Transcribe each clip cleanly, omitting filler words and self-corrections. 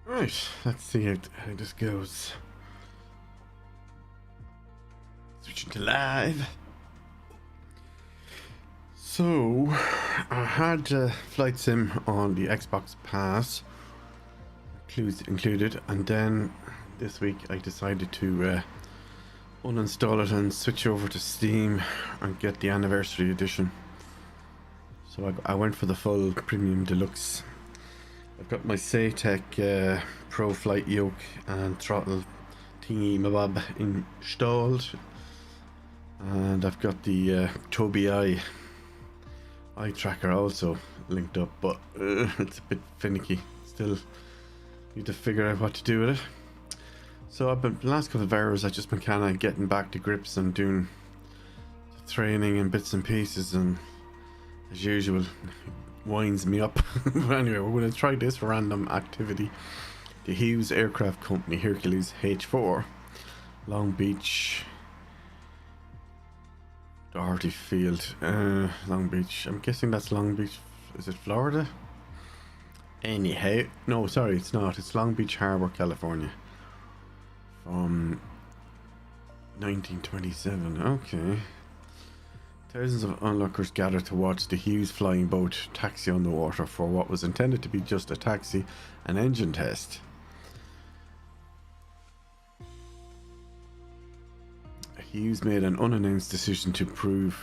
Right, let's see how this goes. Switching to live. So, I had Flight Sim on the Xbox Pass included, and then this week I decided to uninstall it and switch over to Steam and get the Anniversary Edition. So I went for the full Premium Deluxe. I've got my Saytech Pro Flight yoke and throttle thingy mabob installed, and I've got the Tobii eye tracker also linked up, but it's a bit finicky. Still need to figure out what to do with it. So I've been the last couple of hours I've just been kind of getting back to grips and doing training and bits and pieces, and as usual winds me up. But anyway, we're going to try this random activity. The Hughes aircraft company Hercules H4, Long Beach, Doherty Field, Long Beach. I'm guessing that's Long Beach. Is it Florida? Anyhow, no, sorry, it's not. It's Long Beach Harbor, California, from 1927. Okay. Thousands of onlookers gathered to watch the Hughes flying boat taxi on the water for what was intended to be just a taxi and engine test. Hughes made an unannounced decision to prove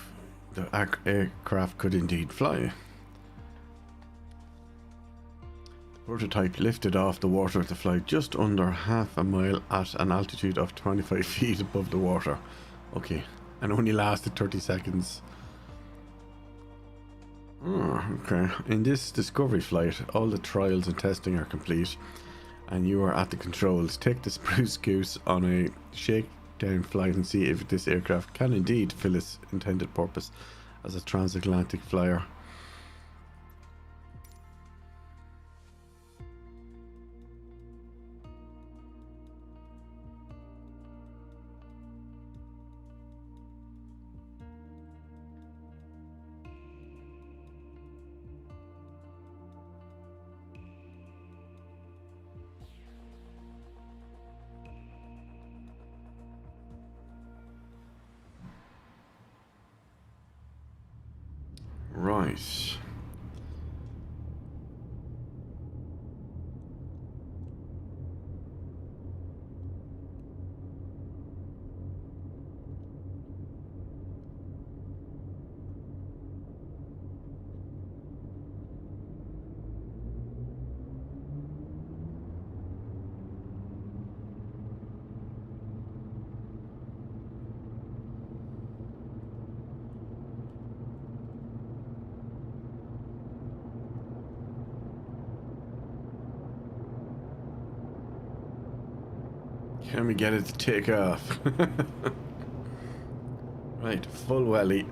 the aircraft could indeed fly. The prototype lifted off the water to fly just under half a mile at an altitude of 25 feet above the water. Okay, and only lasted 30 seconds. Oh, okay. In this discovery flight, all the trials and testing are complete, and you are at the controls. Take the Spruce Goose on a shakedown flight and see if this aircraft can indeed fill its intended purpose as a transatlantic flyer. Right. Can we get it to take off? Right, full welly.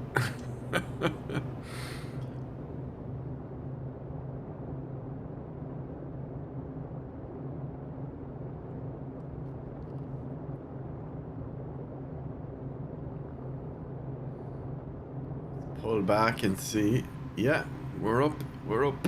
Pull back and see. Yeah, we're up. We're up.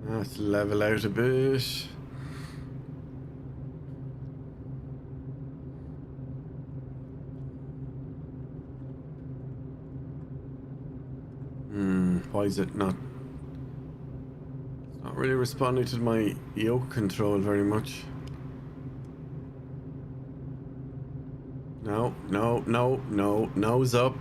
Let's level out a bit. Why is it not? It's not really responding to my yoke control very much. No, no, no, no, nose up.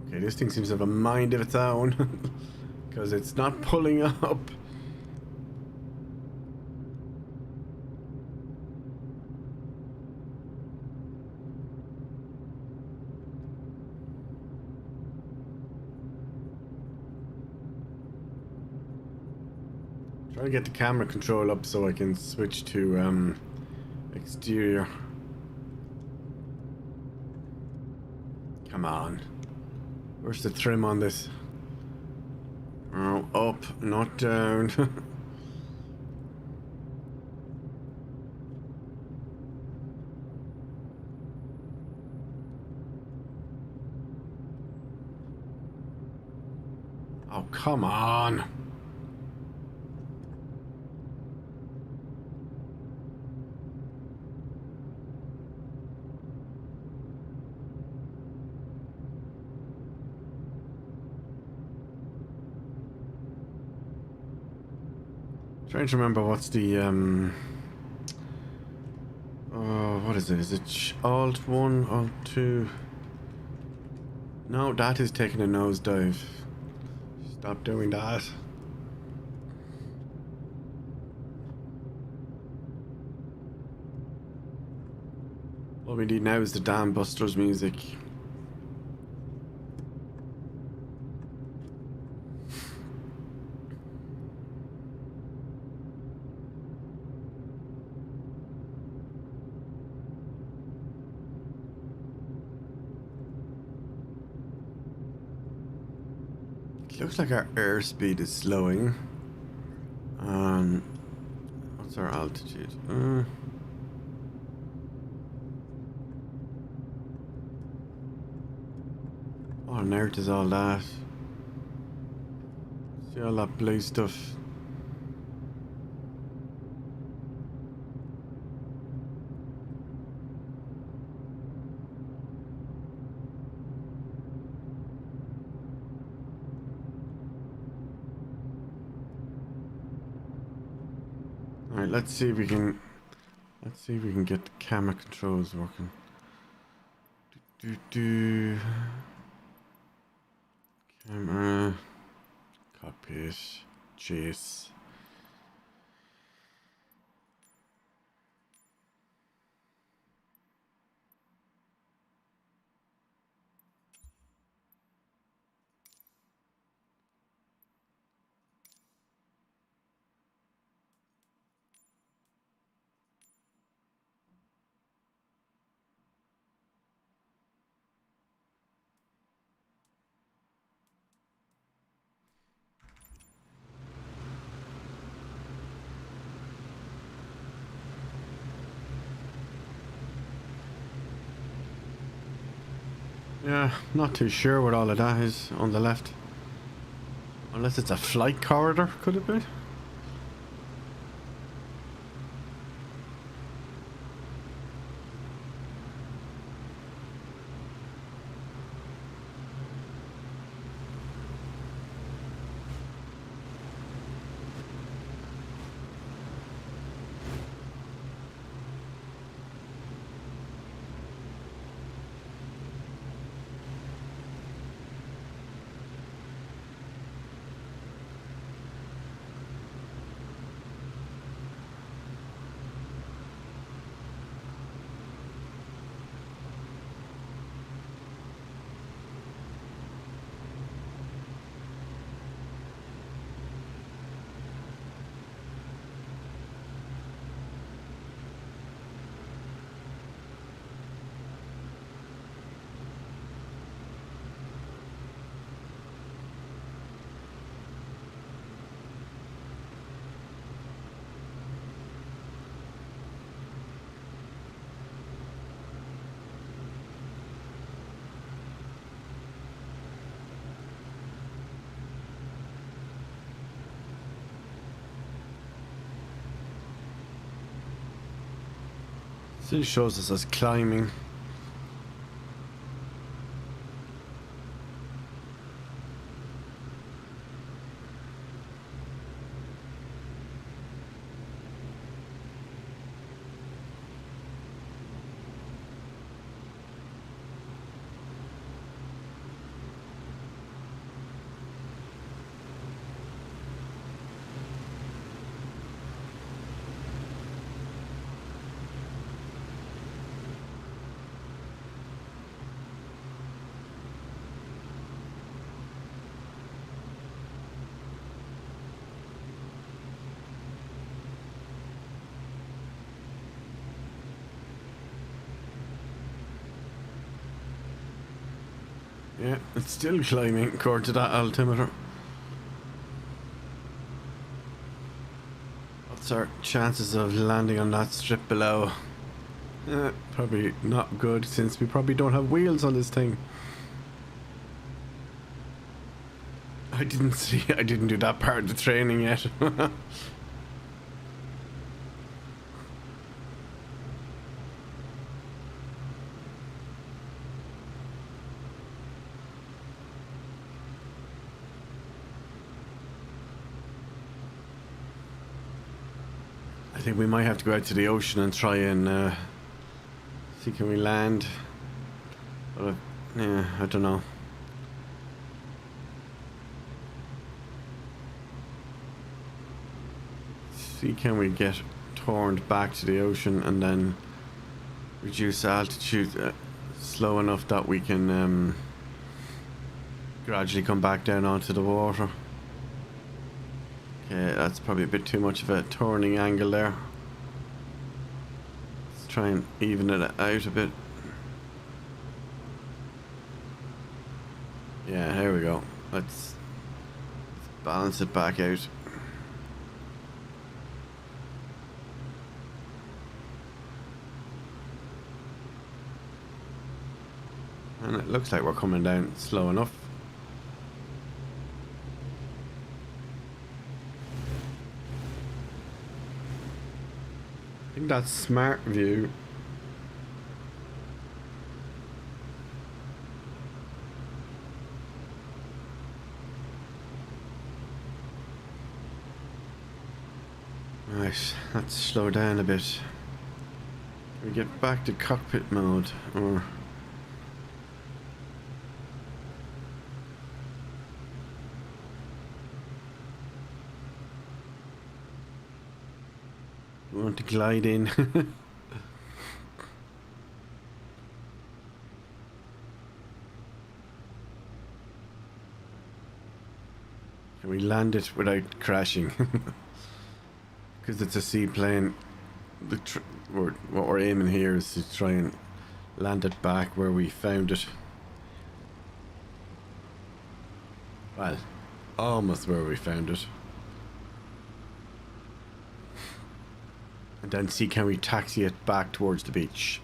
Okay, this thing seems to have a mind of its own, because it's not pulling up. Trying to get the camera control up so I can switch to exterior. Come on. Where's the trim on this? Oh, up, not down. Oh, come on. Trying to remember what's the what is it? Is it Alt 1, Alt 2? No, that is taking a nosedive. Stop doing that. All we need now is the damn Buster's music. Looks like our airspeed is slowing. What's our altitude? What on earth is all that? See all that blue stuff? Alright, let's see if we can get the camera controls working. Camera, cockpit, chase. Yeah, not too sure what all of that is on the left. Unless it's a flight corridor, could it be? Still shows us as climbing. Yeah, it's still climbing according to that altimeter. What's our chances of landing on that strip below? Probably not good, since we probably don't have wheels on this thing. I didn't do that part of the training yet. I think we might have to go out to the ocean and try and see can we land. But yeah, I don't know. See can we get turned back to the ocean and then reduce altitude slow enough that we can gradually come back down onto the water. Okay, that's probably a bit too much of a turning angle there. Let's try and even it out a bit. Yeah, here we go. Let's balance it back out. And it looks like we're coming down slow enough. I think that's smart view. Right, let's slow down a bit. Can we get back to cockpit mode, or we want to glide in? Can we land it without crashing? Because it's a seaplane. What we're aiming here is to try and land it back where we found it. Well, almost where we found it. And then see can we taxi it back towards the beach.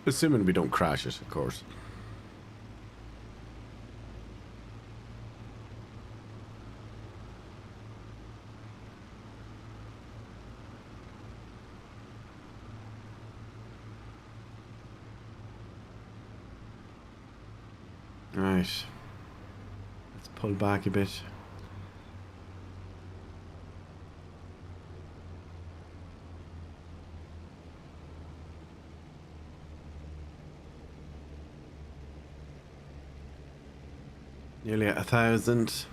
Assuming we don't crash it, of course. Right. Let's pull back a bit. Nearly at 1,000.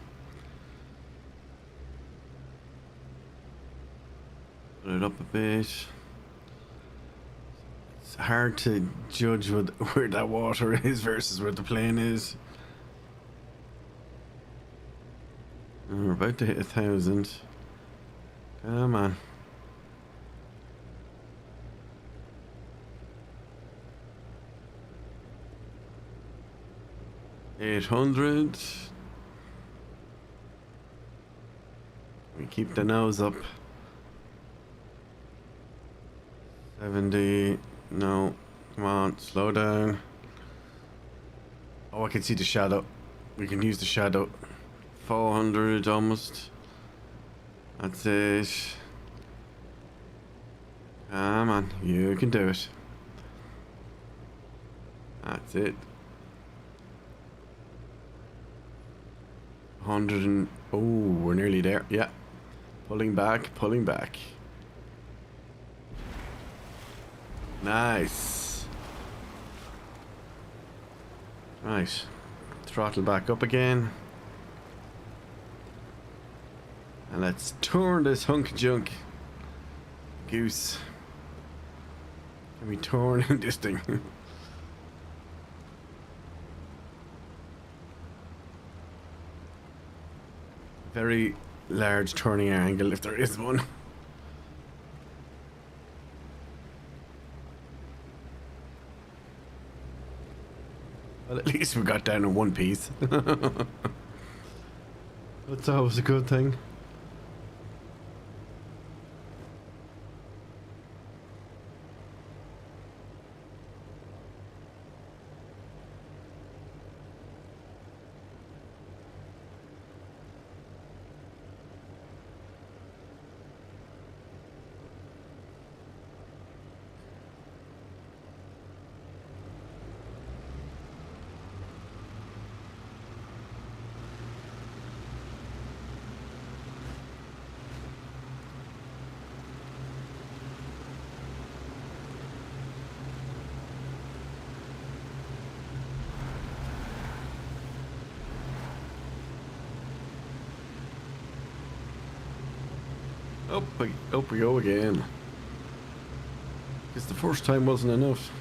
Put it up a bit. It's hard to judge where that water is versus where the plane is. And we're about to hit 1,000. Come on. $800. We keep the nose up. 70. No. Come on, slow down. Oh, I can see the shadow. We can use the shadow. 400 almost. That's it. Come on, you can do it. That's it. 100 and... Oh, we're nearly there. Yeah. Pulling back, pulling back. Nice. Right. Throttle back up again. And let's turn this hunk of junk. Goose. Can we turn this thing? Very large turning angle if there is one. Well, at least we got down in one piece. That's always a good thing. Up we go again. Because the first time wasn't enough.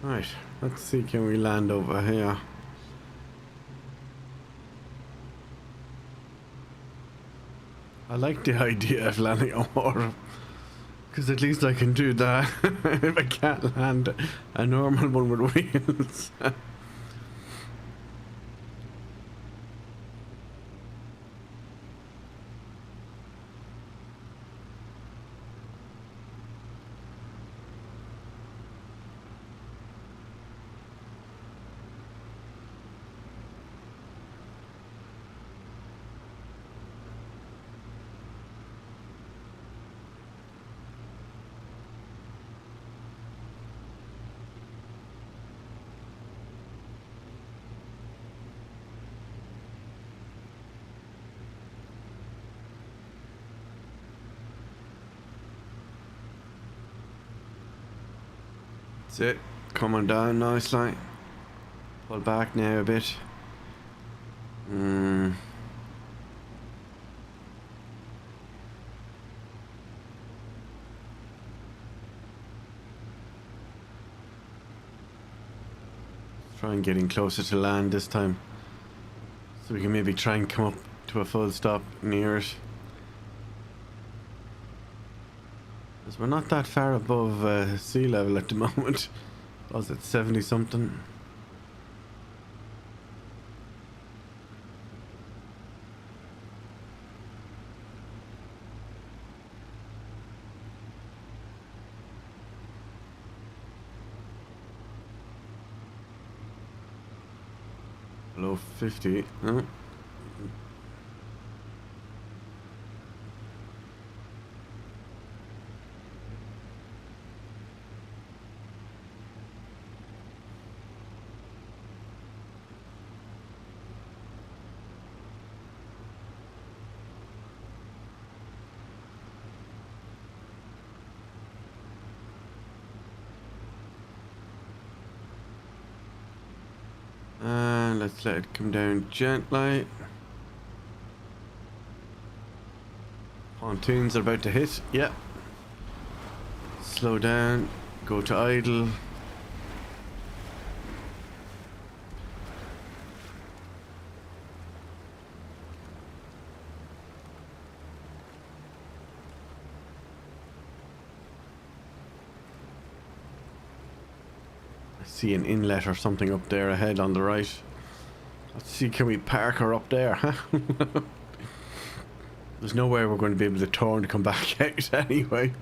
Right, let's see, can we land over here? I like the idea of landing on water, because at least I can do that if I can't land a normal one with wheels. That's it, coming down nicely. Pull back now a bit. Try and getting closer to land this time, so we can maybe try and come up to a full stop near it. Because we're not that far above sea level at the moment. Was it 70 something? Below 50. No. Let's let it come down gently. Pontoons are about to hit. Yep. Slow down. Go to idle. see an inlet or something up there ahead on the right. Let's see, can we park her up there? Huh? There's no way we're going to be able to turn to come back out anyway.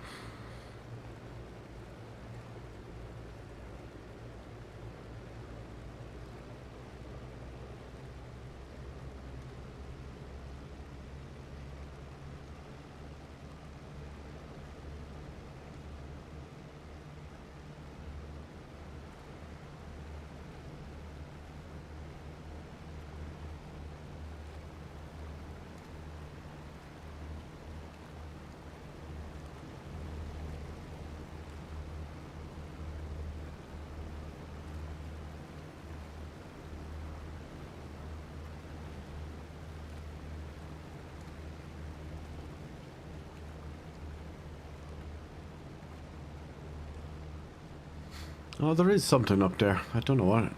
Oh, there is something up there. I don't know what.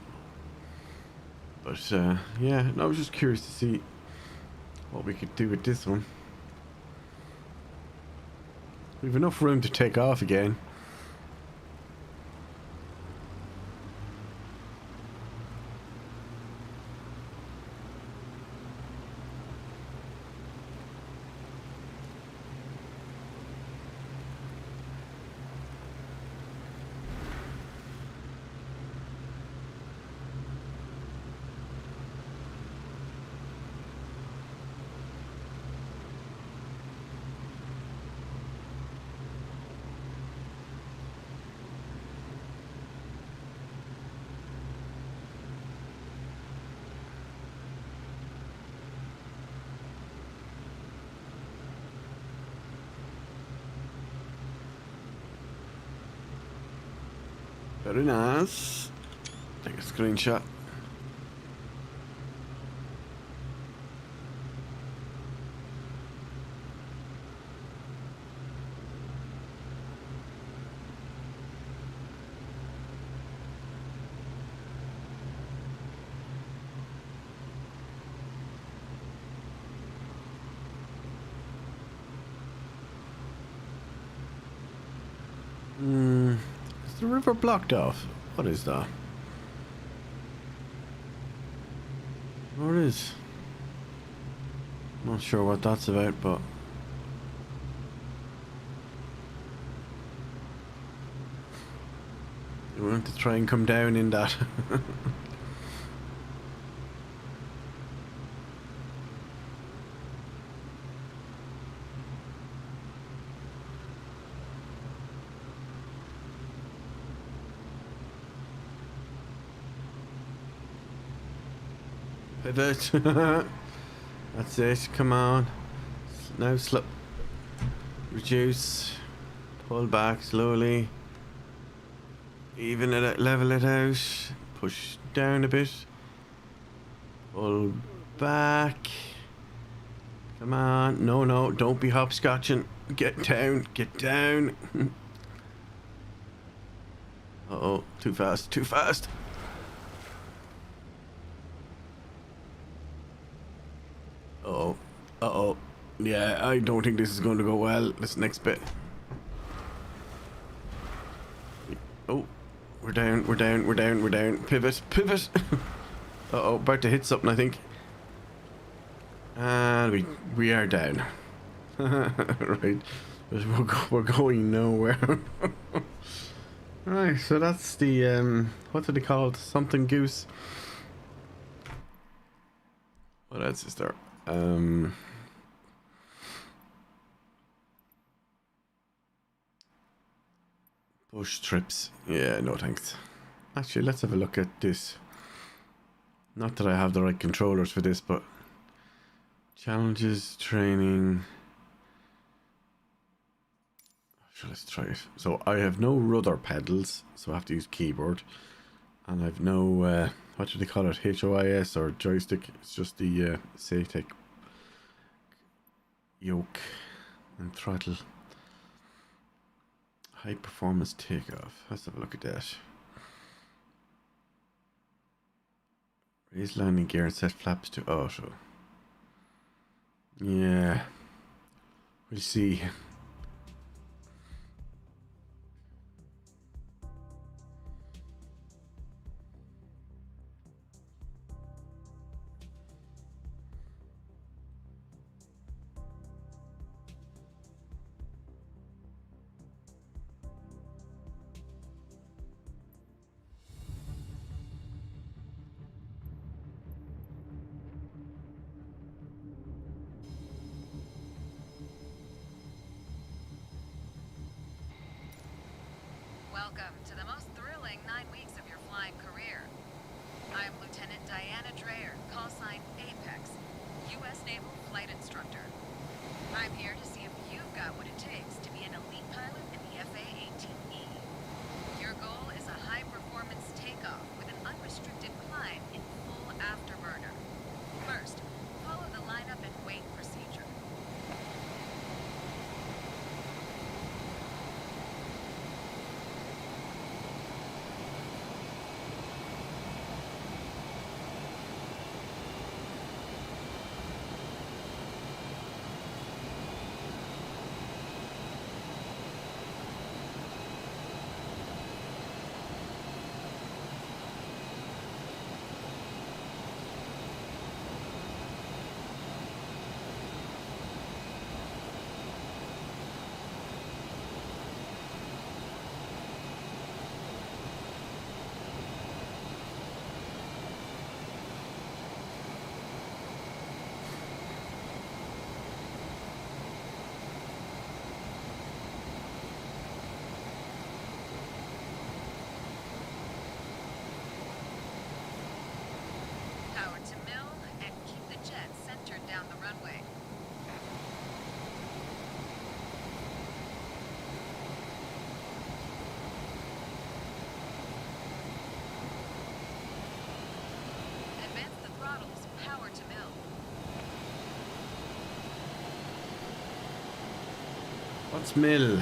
But, yeah, I was just curious to see what we could do with this one. We've enough room to take off again. Very nice. Take a screenshot. Is the river blocked off? What is that? What is? Not sure what that's about, but we want to try and come down in that. Pivot. That's it. Come on. Now slow. Reduce. Pull back slowly. Even it out. Level it out. Push down a bit. Pull back. Come on. No, no. Don't be hopscotching. Get down. Get down. Uh-oh. Too fast. Too fast. Uh-oh. Uh-oh. Yeah, I don't think this is going to go well. This next bit. Oh. We're down. We're down. We're down. We're down. Pivot. Pivot. Uh-oh. About to hit something, I think. And we are down. Right. We're going nowhere. Right, so that's the, what did they call it? Something goose. What else is there? Bush trips. Yeah, no thanks. Actually, let's have a look at this. Not that I have the right controllers for this, but challenges, training. So let's try it. So I have no rudder pedals, so I have to use keyboard. And I've no, what do they call it? HOIS or joystick. It's just the SATEC yoke and throttle. High performance takeoff. Let's have a look at that. Raise landing gear and set flaps to auto. Yeah. We'll see. Welcome to the most thrilling 9 weeks of your flying career. I'm Lieutenant Diana Dreyer, call sign Apex, U.S. Naval flight instructor. I'm here to see if you've got what it takes to be an elite pilot in the FA-18E. Your goal is a high-performance takeoff with an unrestricted climb in full afterburner. First, follow the lineup and wait procedure. Power to mill and keep the jet centered down the runway. Advance the throttles, power to mill. What's mill?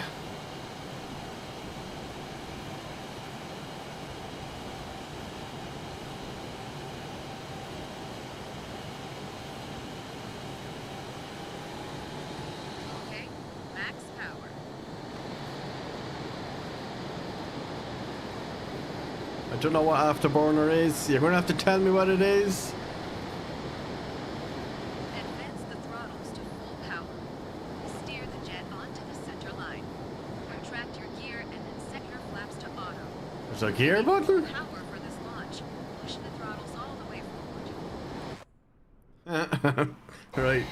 Okay, max power. I don't know what afterburner is. You're gonna have to tell me what it is. Advance the throttles to full power. Steer the jet onto the center line. Retract your gear and then set your flaps to auto. There's a gear button? Power for this launch. Push the throttles all the way forward. Right.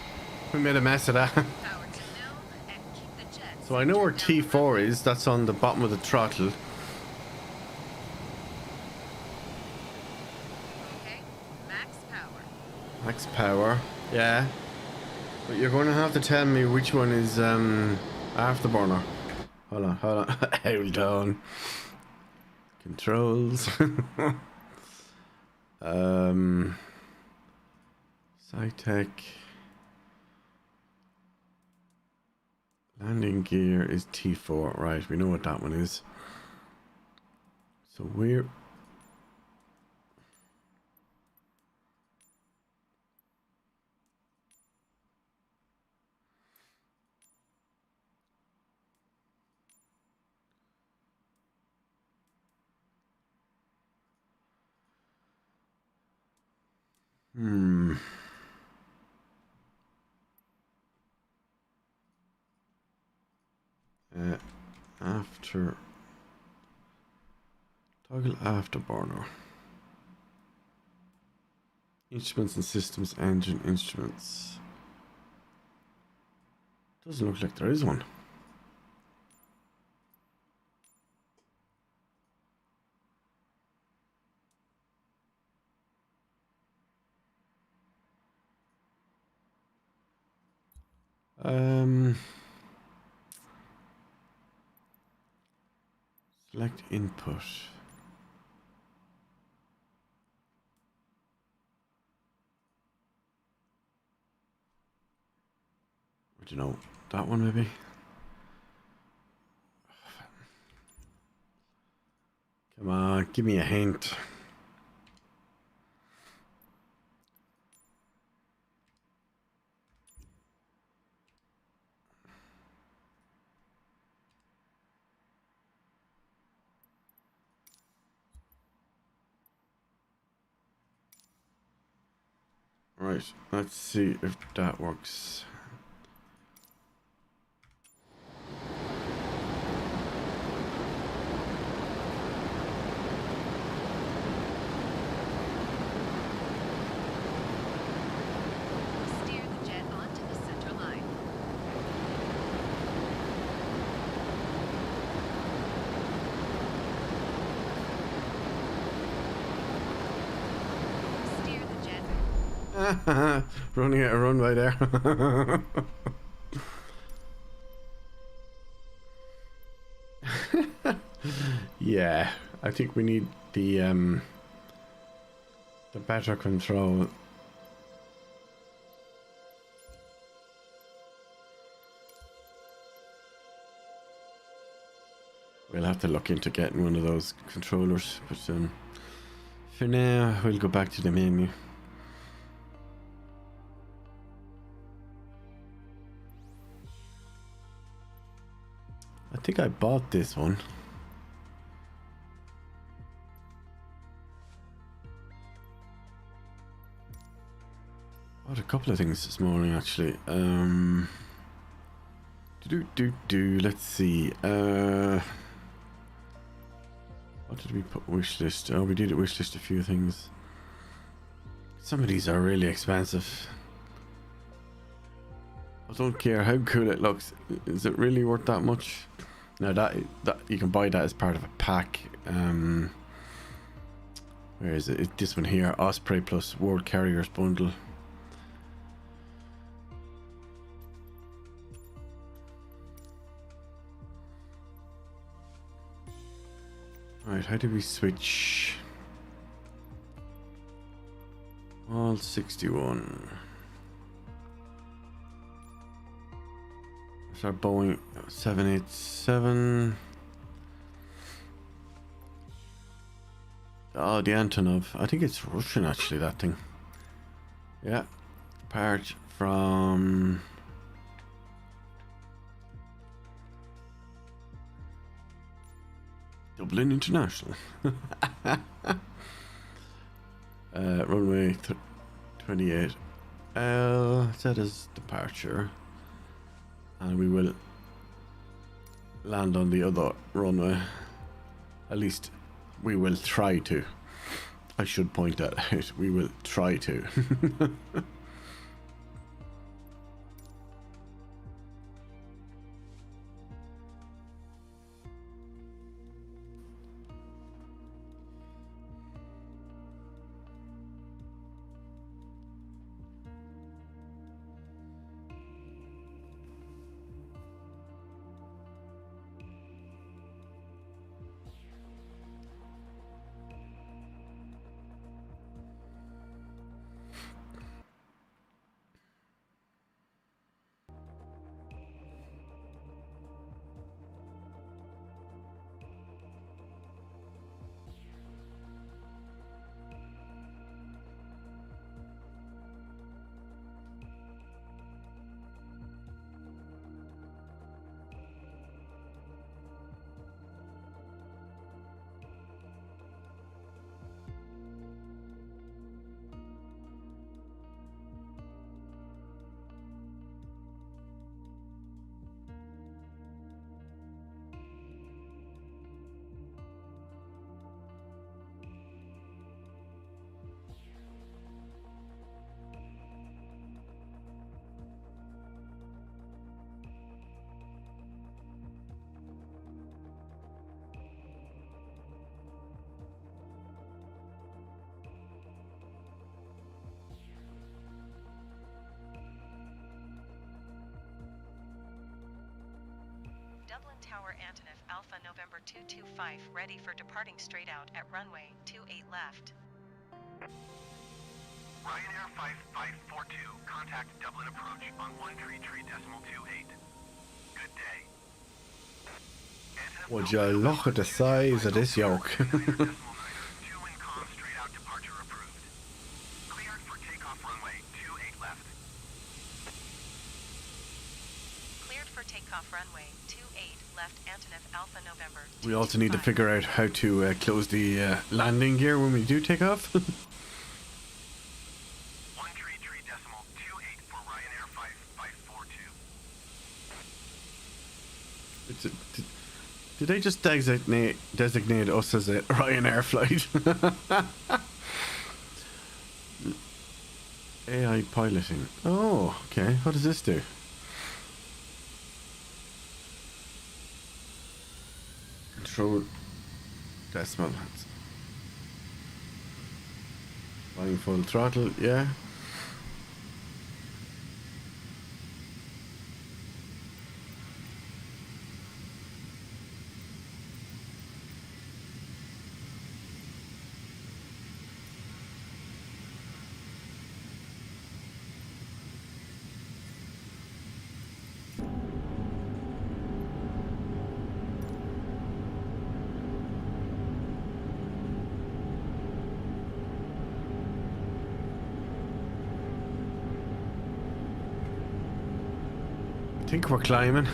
We made a mess of that. Power to mill and keep the jet. So I know where centered down the T4 runway. is. That's on the bottom of the throttle. Okay, max power. Max power. Yeah. But you're going to have to tell me which one is afterburner. Hold on. Hold on. Controls. Sci-tech. Landing gear is T4. Right, we know what that one is. So we're... After... Toggle afterburner. Instruments and systems, engine, instruments. Doesn't look like there is one. Select input. I don't know. That one maybe? Come on, give me a hint. Right, let's see if that works. Steer the jet onto the center line. Running out of runway there. Yeah, I think we need the better control. We'll have to look into getting one of those controllers, but for now we'll go back to the menu. I think I bought this one. Bought a couple of things this morning actually. Let's see. What did we put wish list? Oh, we did wish list a few things. Some of these are really expensive. I don't care how cool it looks. Is it really worth that much? Now that you can buy that as part of a pack. Where is it? This one here, Osprey plus World Carriers bundle. Right, how do we switch? All 61. There's our Boeing 787. Oh, the Antonov. I think it's Russian actually, that thing. Yeah. Part from... Dublin International. Runway 28 L set as departure, and we will land on the other runway. At least we will try to. I should point that out. We will try to. Dublin Tower Antonov Alpha November 225 ready for departing straight out at runway 28 left. Ryanair 5542, contact Dublin approach on 133.28. Good day. Would you look at the size of this yoke? Straight out departure approved. Cleared for takeoff runway 28 left. Cleared for takeoff runway 28 left Antonov Alpha November. We also need to figure out how to close the landing gear when we do take off. 133.28 for Ryanair 5542. Did they just designate us as a Ryanair flight? AI piloting. Oh, okay. What does this do? Control decimal. Flying full throttle, yeah. think we're climbing.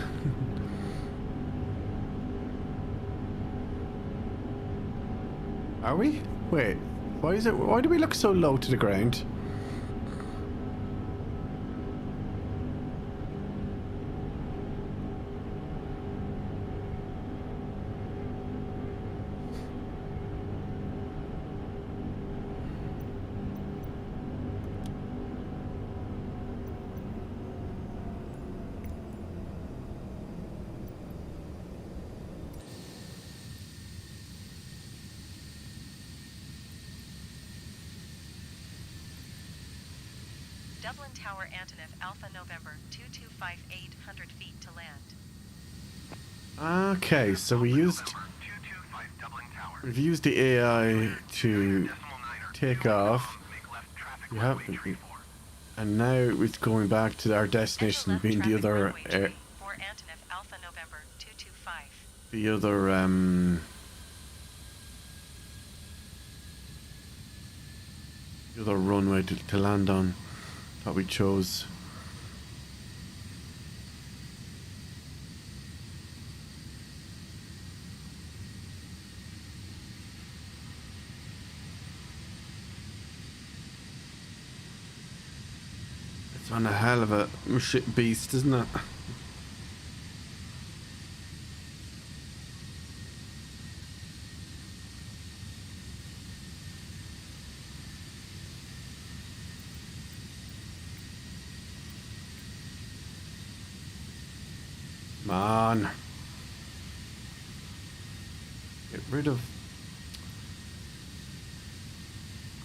Are we? Wait, why do we look so low to the ground? Dublin Tower Antonov Alpha November 2258 100 feet to land. Okay, so we've used the AI to take off. We have, and now it's going back to our destination, being the other for Antonov Alpha November 225. the other runway to land on that we chose. It's one a hell of a beast, isn't it? Man, get rid of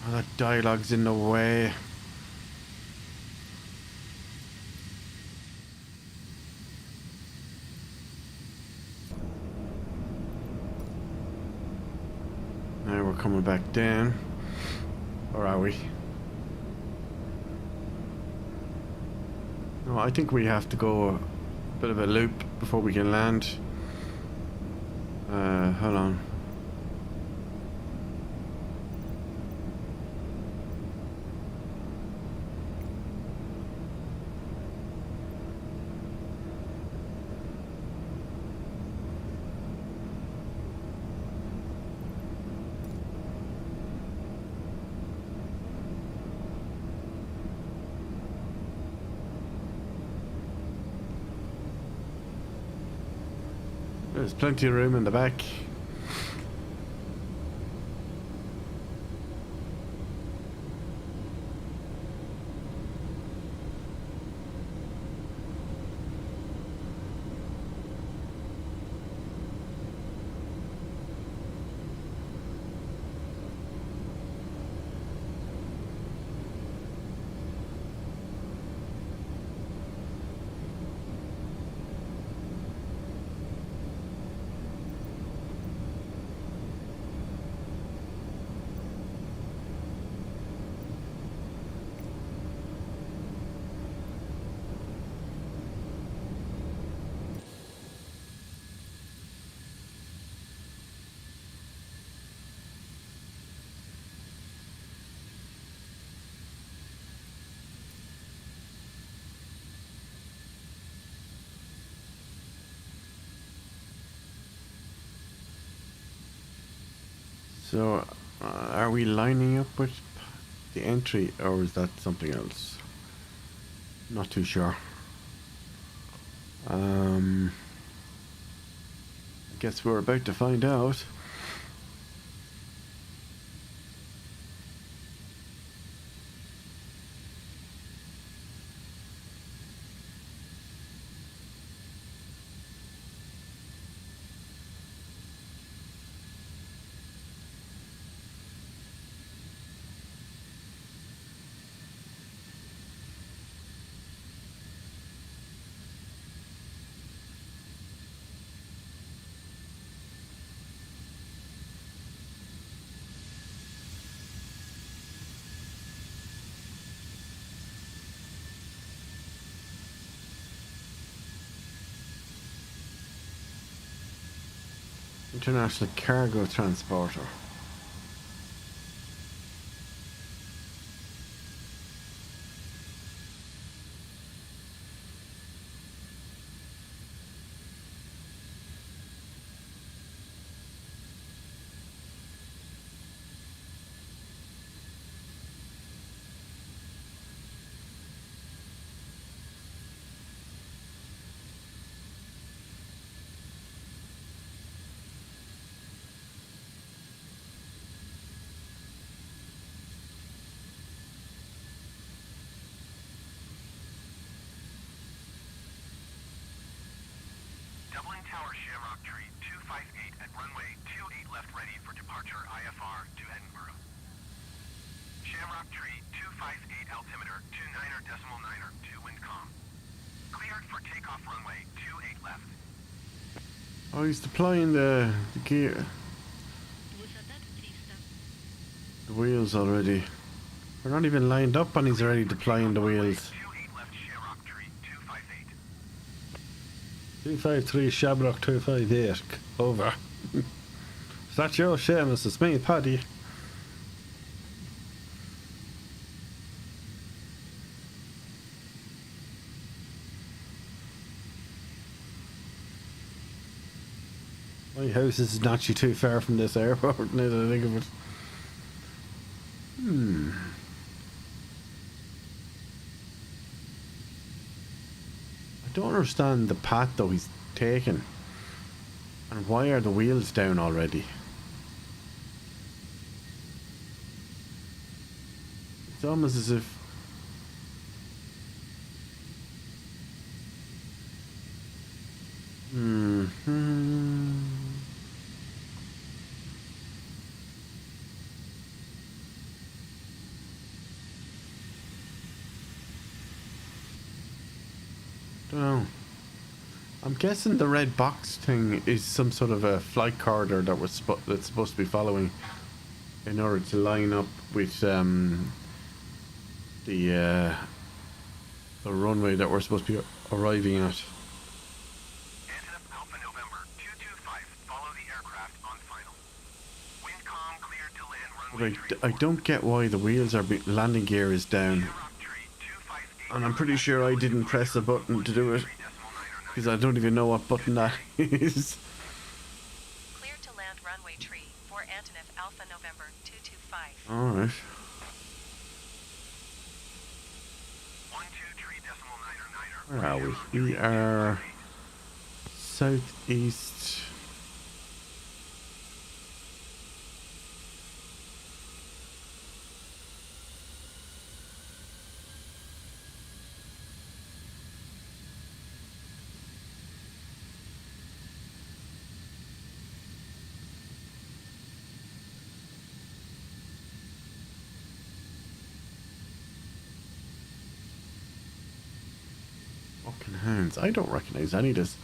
all that dialogue's in the way. Now we're coming back down, or are we? No, I think we have to go a bit of a loop before we can land. Hold on. There's plenty of room in the back. So, are we lining up with the entry, or is that something else? Not too sure. I guess we're about to find out. International cargo transporter. Tower Shamrock Tree 258 at runway 28 left ready for departure IFR to Edinburgh. Shamrock Tree 258 altimeter 29er.9er to Windcom. Cleared for takeoff runway 28 left. Oh, he's deploying the gear. The wheels already. We're not even lined up and he's already deploying the wheels. 28 left Shamrock Tree 258. 253 Shamrock 258. Over. Is that your Seamus? It's me, Paddy. My house is not actually too far from this airport, now that I think of it. I don't understand the path though he's taken. And why are the wheels down already? It's almost as if... Don't know. I'm guessing the red box thing is some sort of a flight corridor that that's supposed to be following in order to line up with the runway that we're supposed to be arriving at. Antelope Alpha November 225. Follow the aircraft on final. Windcom cleared to land runway But I don't get why the wheels are landing gear is down. Shamrock Tree 258. And I'm pretty sure I didn't press a button to do it. Because I don't even know what button that is. Cleared to land runway tree for Antonov Alpha November 225. Alright. 123.9er. Where are we? We are southeast. Fucking hands. I don't recognize any of this.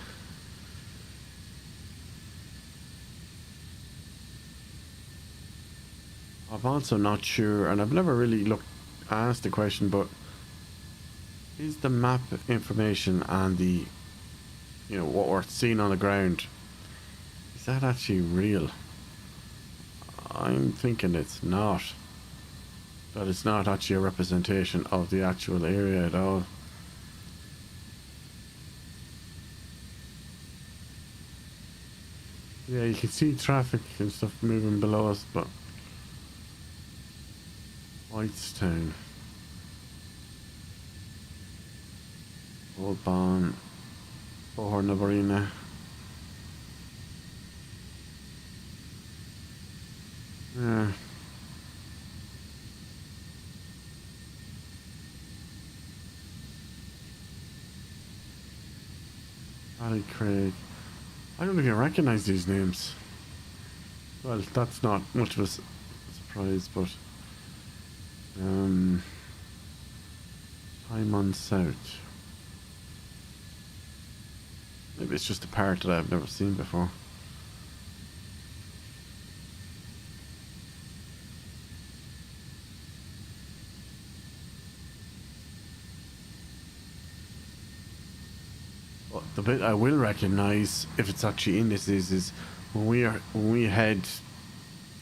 I'm also not sure, and I've never really asked the question, but is the map information and the, what we're seeing on the ground, is that actually real? I'm thinking it's not. That it's not actually a representation of the actual area at all. Yeah, you can see traffic and stuff moving below us, but Whitestown, Old Barn, Navarina. Yeah. Ali Craig. I don't even recognize these names. Well, that's not much of a surprise, but Hymon South. Maybe it's just a part that I've never seen before. But the bit I will recognize, if it's actually in this, is when we head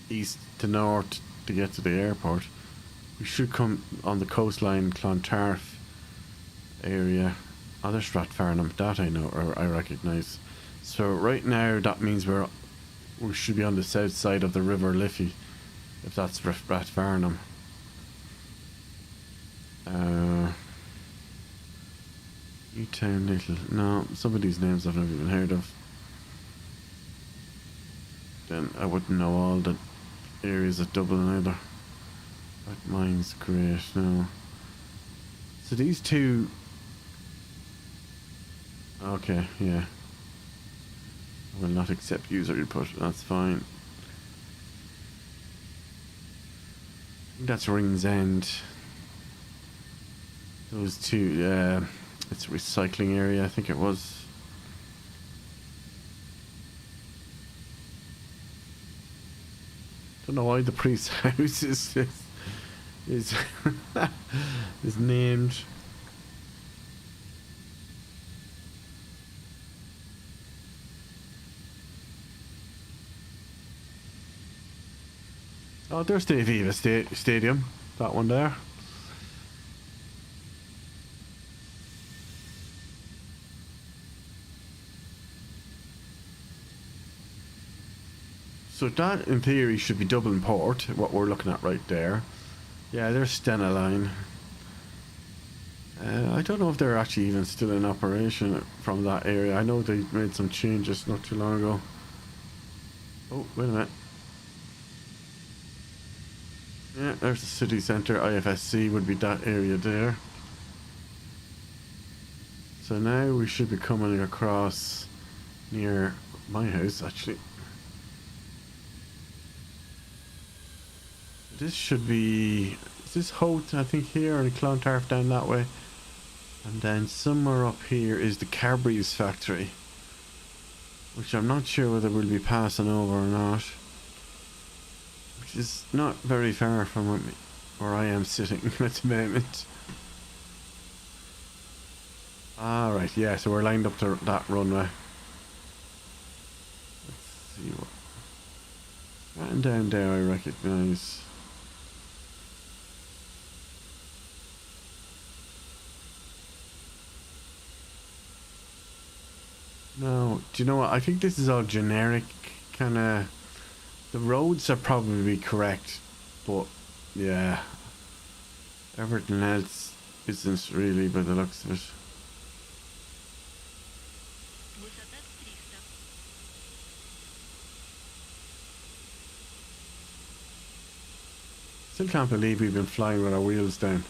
east to north to get to the airport, we should come on the coastline, Clontarf area. Other Stratfarnham, that I know, or I recognize. So right now that means we should be on the south side of the River Liffey, if that's Stratfarnham. Newtown Little. No, some of these names I've never even heard of. Then I wouldn't know all the areas of Dublin either. That mine's great. No. So these two. Okay, yeah. Will not accept user input. That's fine. That's Rings End. Those two, yeah. It's a recycling area, I think it was. Don't know why the priest's house is is named. Oh, there's the Aviva Stadium. That one there. So that, in theory, should be Dublin Port, what we're looking at right there. Yeah, there's Stena Line. I don't know if they're actually even still in operation from that area. I know they made some changes not too long ago. Oh, wait a minute. Yeah, there's the city centre. IFSC would be that area there. So now we should be coming across near my house, actually. This should be... Is this Holt, I think, here, and Clontarf down that way? And then somewhere up here is the Cadbury's factory, which I'm not sure whether we'll be passing over or not. Which is not very far from where I am sitting at the moment. Alright, yeah, so we're lined up to that runway. Let's see what... And down there I recognise. No, do you know what? I think this is all generic, kind of... The roads are probably correct, but yeah, everything else isn't really by the looks of it. Still can't believe we've been flying with our wheels down.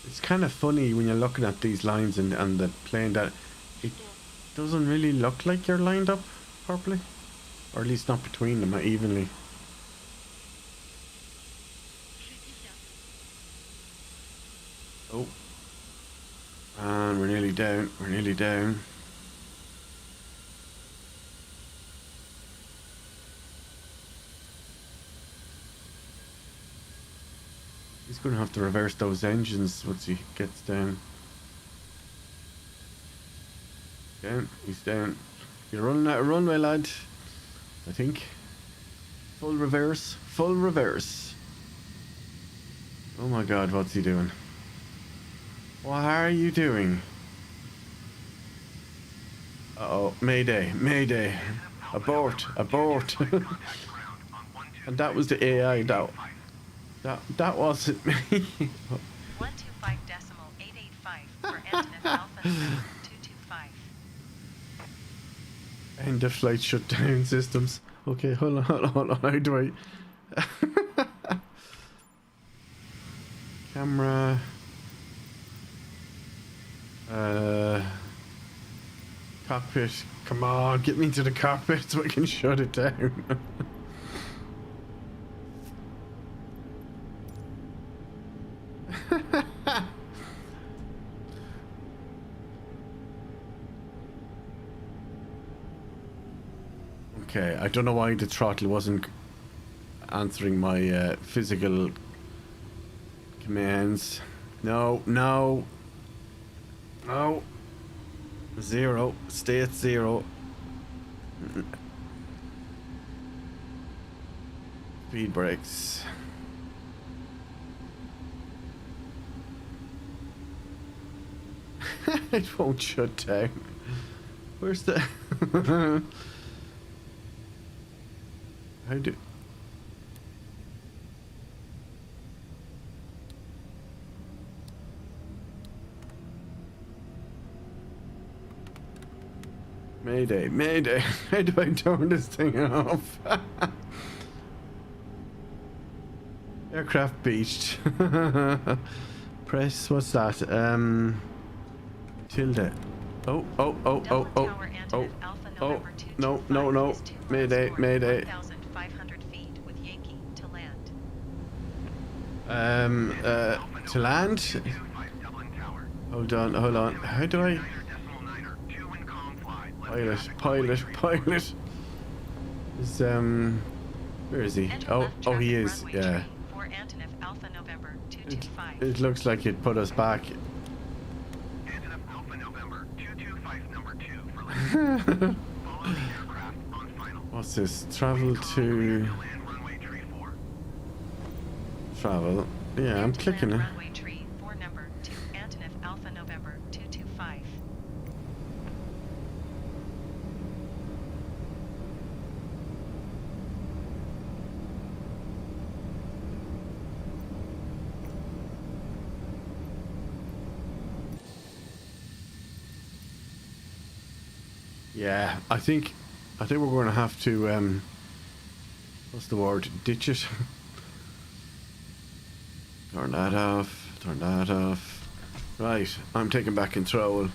It's kind of funny when you're looking at these lines and the plane that it doesn't really look like you're lined up properly, or at least not between them evenly. Oh, and we're nearly down. We're nearly down. He's going to have to reverse those engines once he gets down. Down, he's down. You're running out of runway, lad. I think. Full reverse, full reverse. Oh my god, what's he doing? What are you doing? Uh-oh, mayday, mayday. Abort, abort. And that was the AI, that wasn't me. 125.885 for Antonin Alpha 225. End of flight shutdown systems. Okay, hold on, hold on, hold on. How do I... Camera... Cockpit. Come on, get me to the cockpit so I can shut it down. Okay, I don't know why the throttle wasn't answering my physical commands. No, no. No. Zero. Stay at zero. Speed brakes. It won't shut down. Where's the... How do... Mayday, mayday. How do I turn this thing off? Aircraft beached. Press, what's that? Tilde. Oh, oh, oh, oh, oh, oh, oh, no, no, no. Mayday, mayday. 1,500 feet with Yankee to land. To land? 25 Dublin Tower. Hold on, hold on. How do I? 9er, 2 wind calm fly. Pilot. Is, where is he? Oh, he is, yeah. For Antonov Alpha November 225. It looks like it put us back. Antonov Alpha November 225 number 2 for landing. Follow the aircraft on final. What's this? Travel to... Land runway tree 4. Travel. Yeah, I'm clicking it. Runway tree 4 number 2 Antonov Alpha November 225. Yeah, I think we're going to have to what's the word? Ditch it. Turn that off. Turn that off. Right, I'm taking back control.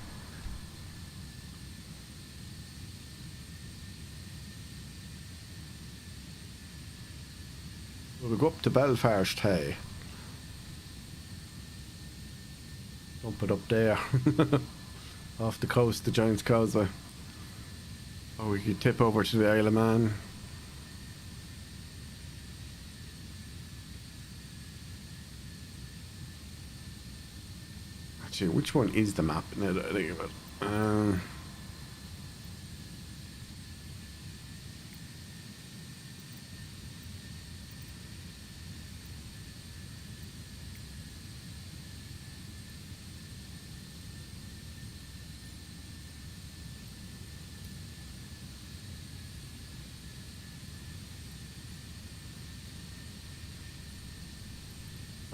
We'll go up to Belfast, hey. Dump it up there. Off the coast, the Giant's Causeway. Or we could tip over to the Isle of Man. Actually, which one is the map? Now that I think of it.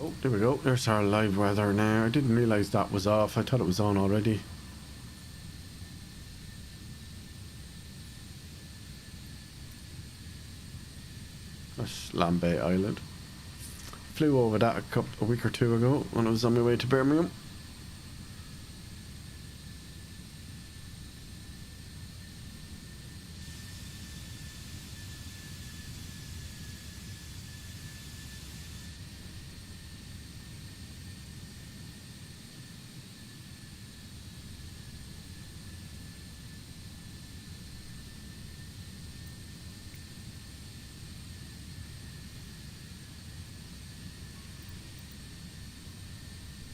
Oh, there we go. There's our live weather now. I didn't realise that was off. I thought it was on already. That's Lambay Island. Flew over that a week or two ago when I was on my way to Birmingham.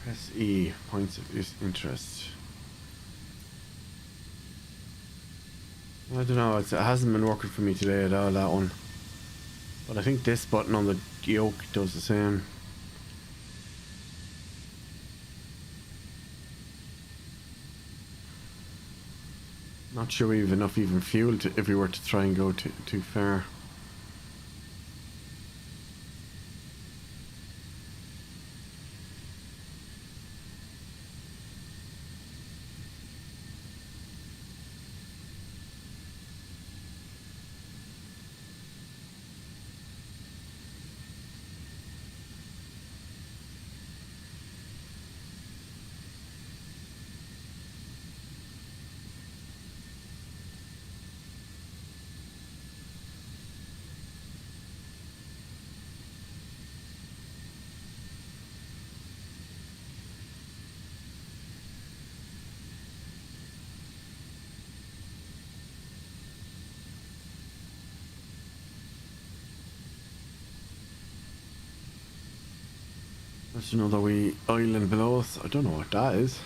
Press E, points of interest. I don't know, it hasn't been working for me today at all, that one. But I think this button on the yoke does the same. Not sure we have enough even fuel to, if we were to try and go too far. There's another wee island below us. I don't know what that is.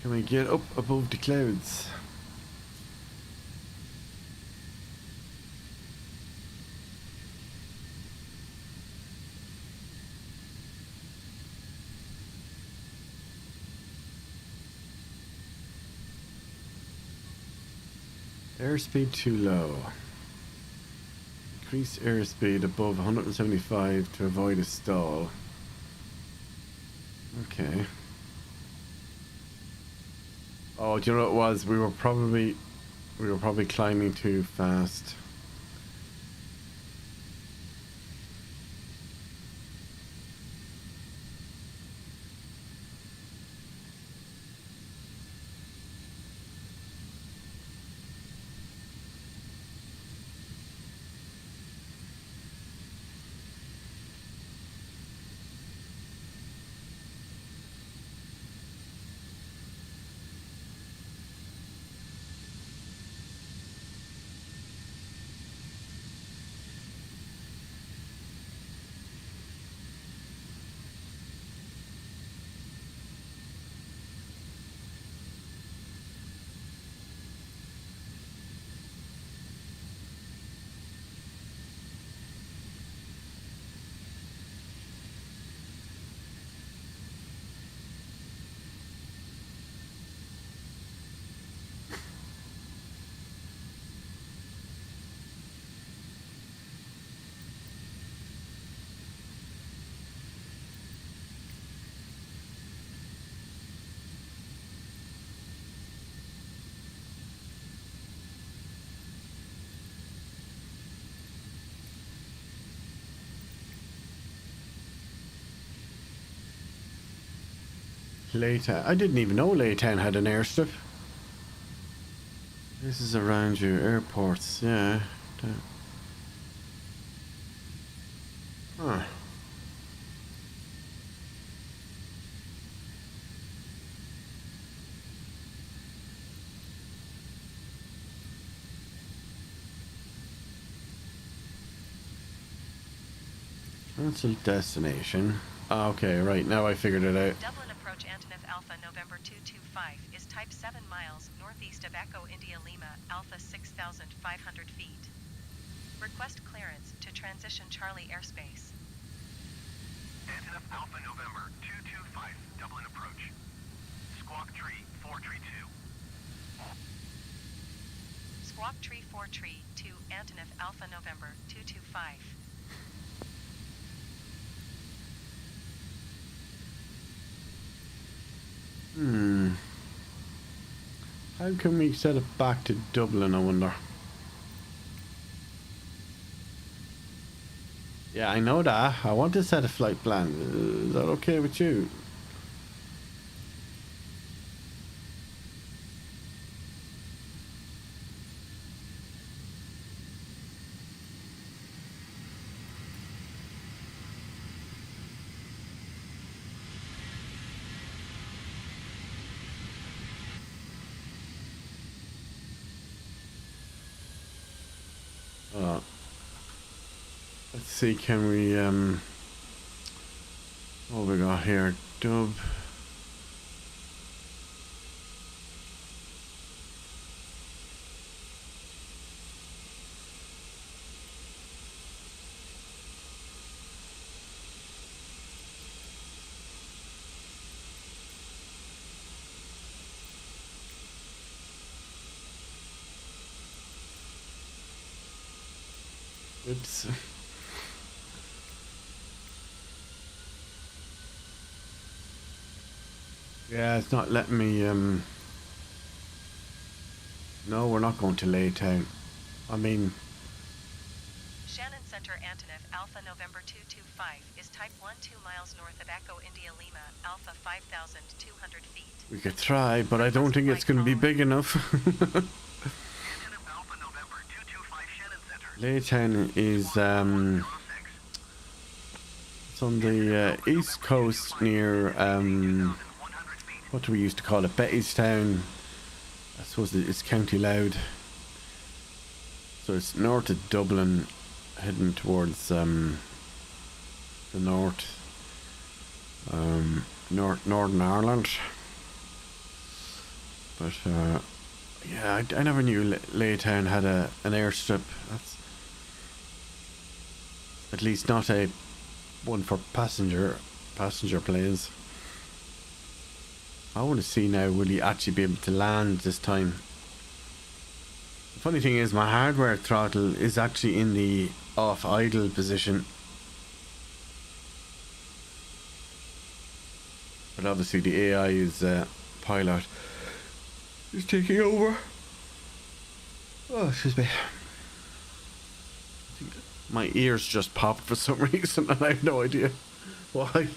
Can we get up above the clouds? Airspeed too low. Increase airspeed above 175 to avoid a stall. Okay. Oh, do you know what it was? We were probably climbing too fast. Laytown. I didn't even know Laytown had an airstrip. This is around you. Airports, yeah. Huh. Cancel destination. Okay, right, now I figured it out. Dublin approach Antonov Alpha November 225 is type 7 miles northeast of Echo India Lima Alpha 6,500 feet. Request clearance to transition Charlie airspace. Antonov Alpha November 225, Dublin approach. Squawk tree 432. Squawk tree 4 tree to Antonov Alpha November 225. How can we set it back to Dublin, I wonder? Yeah, I know that. I want to set a flight plan. Is that okay with you? Let's see, can we, what we got here? Dub. Oops. Yeah, it's not letting me, no, we're not going to Laytown. I mean... Shannon Center Antonov Alpha November 225 is type 12 miles north of Echo India Lima Alpha 5,200 feet. We could try, but I don't think it's going to be big enough. Laytown is, it's on the east coast near, what do we used to call it? Bettystown. I suppose it's County Louth. So it's north of Dublin, heading towards the north, Northern Ireland. But yeah, I never knew Laytown had an airstrip. That's at least not a one for passenger planes. I want to see now, will he actually be able to land this time? Funny thing is, my hardware throttle is actually in the off idle position. But obviously the AI is pilot is taking over. Oh, excuse me. My ears just popped for some reason and I have no idea why.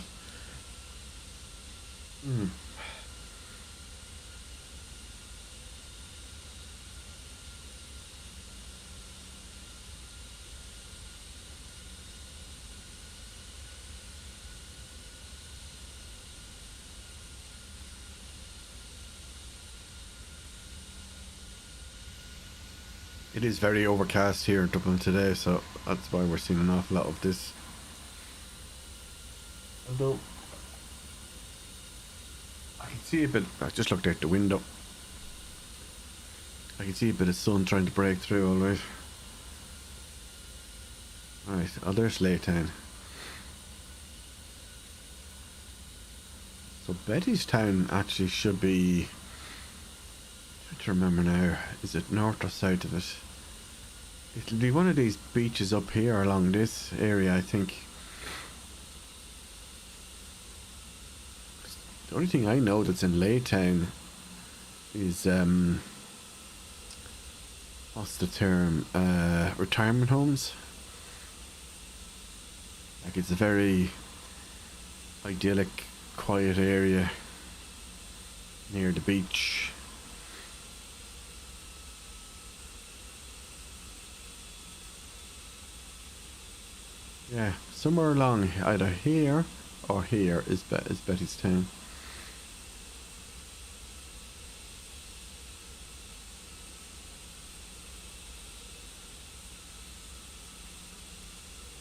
It is very overcast here in Dublin today, so that's why we're seeing an awful lot of this. Although I can see a bit, I just looked out the window. I can see a bit of sun trying to break through, alright. Right, oh, there's Laytown. So Bettystown actually should be, I'm trying to remember now, is it north or south of it? It'll be one of these beaches up here along this area, I think. The only thing I know that's in Laytown is what's the term? Retirement homes. Like, it's a very idyllic, quiet area near the beach. Yeah, somewhere along either here or here is Bettystown.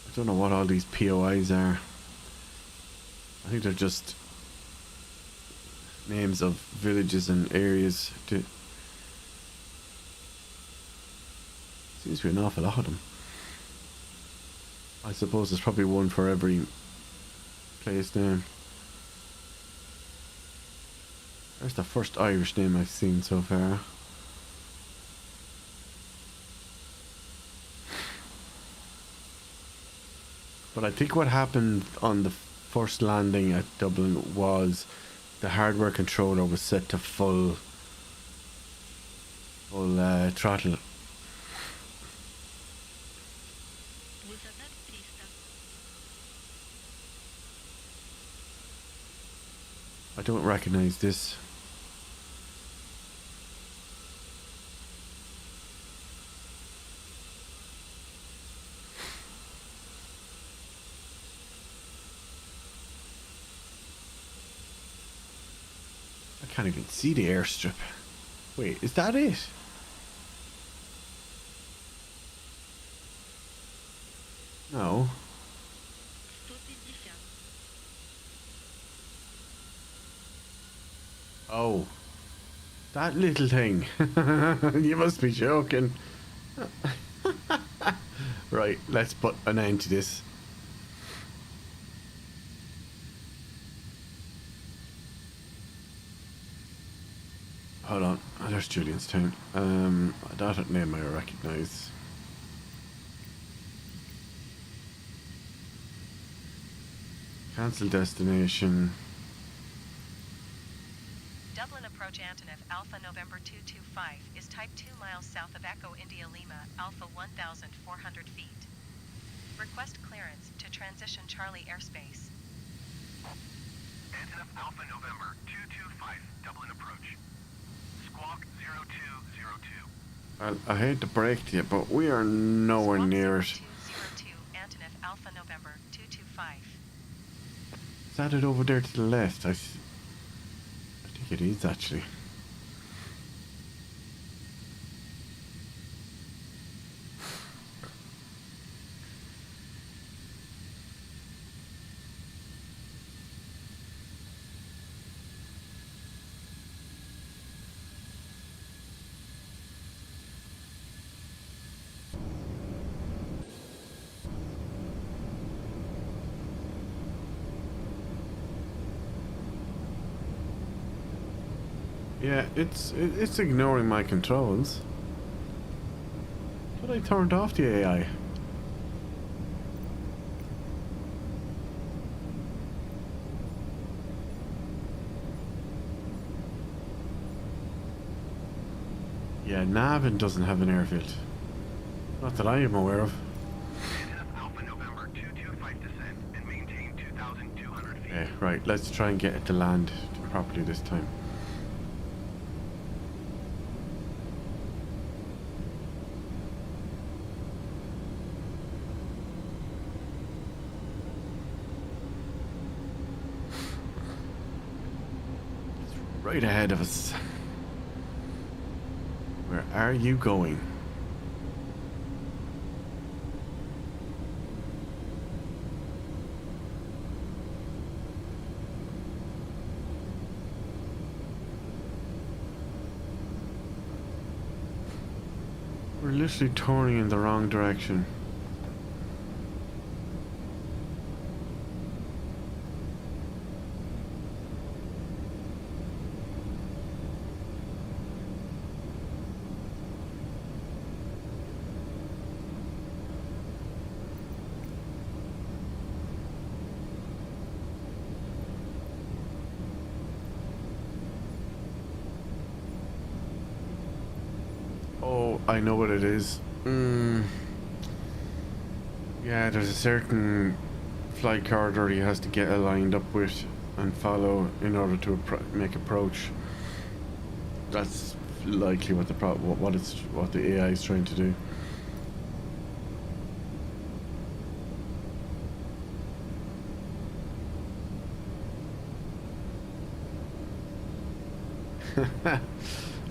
I don't know what all these POIs are. I think they're just names of villages and areas. Seems to be an awful lot of them. I suppose there's probably one for every place name. There's the first Irish name I've seen so far. But I think what happened on the first landing at Dublin was the hardware controller was set to full throttle. I don't recognize this. I can't even see the airstrip. Wait, is that it? No. Oh, that little thing. You must be joking. Right, let's put an end to this. Hold on, oh, there's Julianstown. That name I recognise. Cancel destination. Dublin approach Antonov Alpha November 225 is type 2 miles south of Echo India Lima Alpha 1,400 feet. Request clearance to transition Charlie airspace. Antonov Alpha November 225, Dublin approach. Squawk 0202. I hate to break to you, but we are nowhere Squawk near it. 0202 Antonov Alpha November 225. Is that it over there to the left? I think it is actually. Yeah, it's ignoring my controls. I turned off the AI. Yeah, Navan doesn't have an airfield. Not that I am aware of. NF Alpha November 225 descent and maintain 2,200 feet. Okay, right, let's try and get it to land properly this time. It's right ahead of us. Where are you going? We're literally turning in the wrong direction. Oh, I know what it is. Yeah, there's a certain flight corridor he has to get aligned up with and follow in order to make approach. That's likely what the what the AI is trying to do.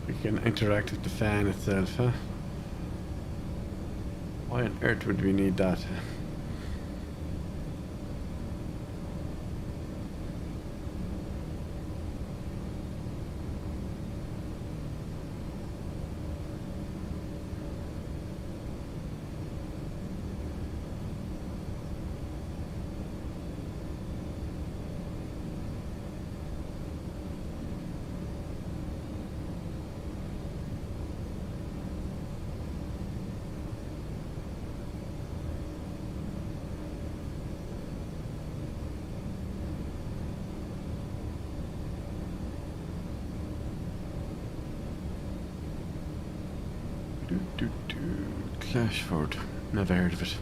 We can interact with the fan itself, huh? Why on earth would we need that? Clashford. Never heard of it.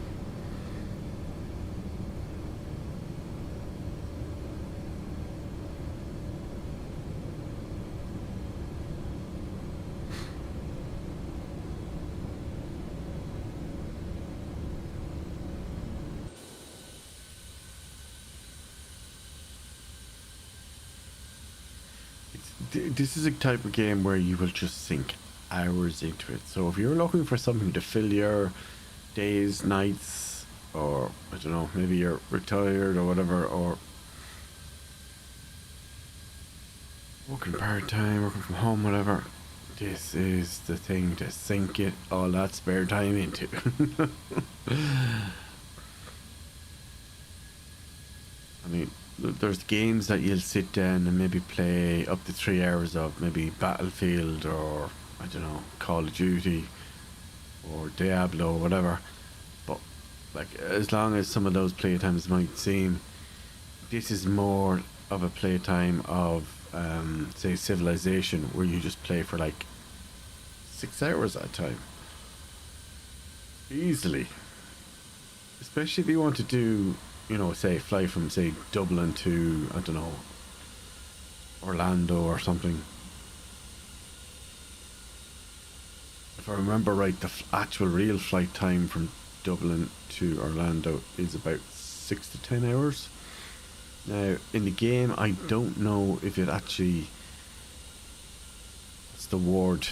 This is a type of game where you will just sink hours into it. So if you're looking for something to fill your days, nights, or I don't know, maybe you're retired or whatever, or working part-time, working from home, whatever, this is the thing to sink it all that spare time into. I mean, there's games that you'll sit down and maybe play up to 3 hours of, maybe Battlefield or I don't know, Call of Duty or Diablo or whatever. But like, as long as some of those playtimes might seem, this is more of a playtime of say Civilization, where you just play for like 6 hours at a time easily, especially if you want to do, you know, say fly from say Dublin to, I don't know, Orlando or something. If I remember right, the actual real flight time from Dublin to Orlando is about 6 to 10 hours. Now, in the game, I don't know if it actually, what's the word,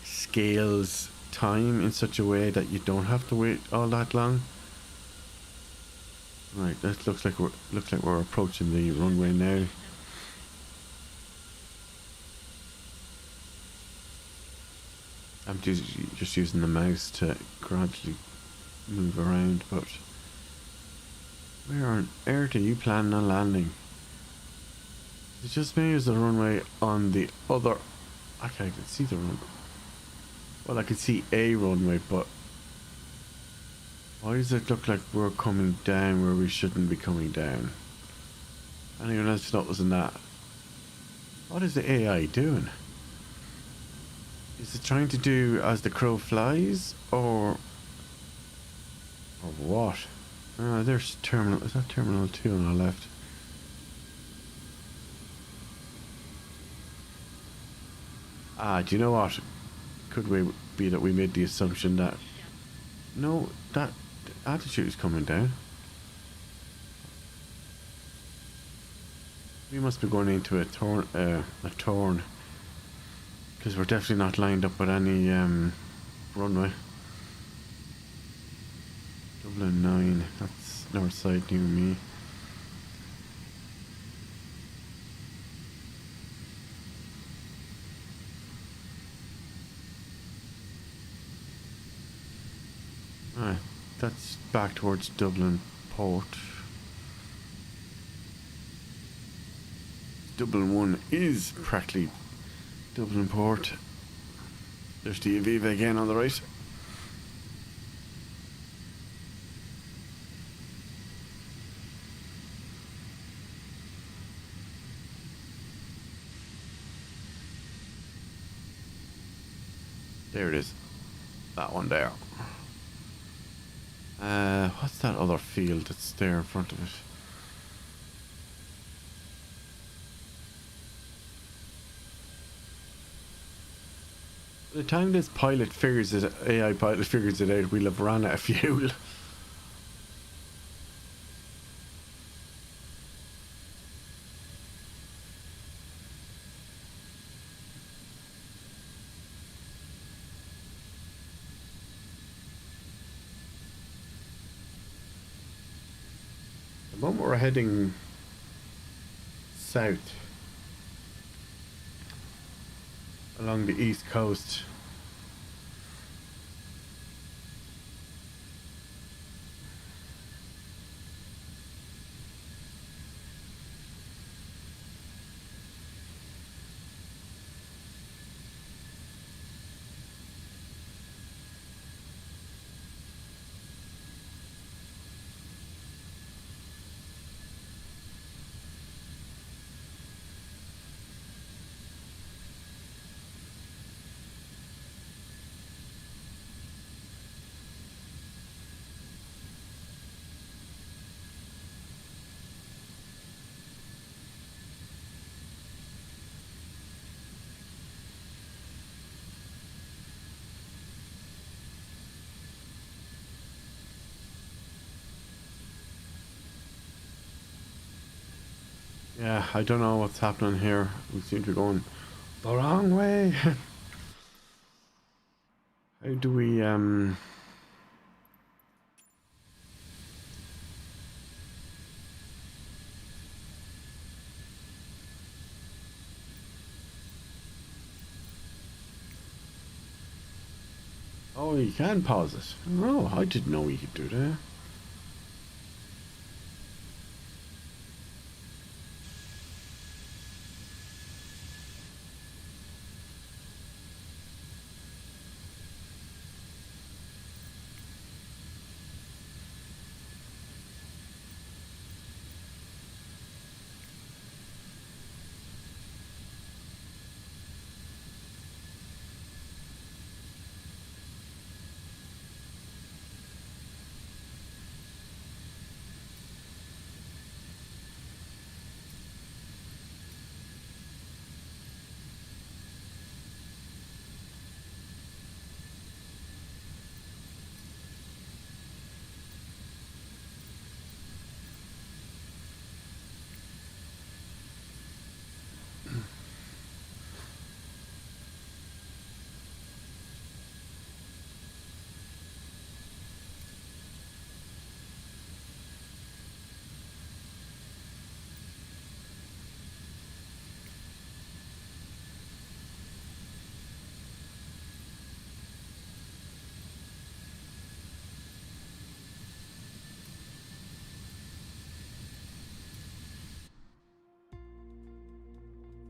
scales time in such a way that you don't have to wait all that long. Right, that looks like we're approaching the runway now. I'm just using the mouse to gradually move around, but where on earth are you planning on landing? Is it just me or is the runway on the other? Okay, I can see the runway. Well, I can see a runway, but Why does it look like we're coming down where we shouldn't be coming down? Anyone else noticing that? What is the AI doing? Is it trying to do as the crow flies, or what? There's terminal. Is that terminal 2 on our left? Do you know what? Could we be that we made the assumption that no, that attitude is coming down. We must be going into a torn, because we're definitely not lined up with any runway. Dublin 9. That's north side near me. That's back towards Dublin Port. Dublin 1 is practically Dublin Port. There's the Aviva again on the right. There it is. That one there. What's that other field that's there in front of it? By the time this AI pilot figures it out, we'll have run out of fuel. The moment we're heading south along the east coast. Yeah, I don't know what's happening here. We seem to be going the wrong way. How do we Oh, you can pause it. Oh, I didn't know we could do that.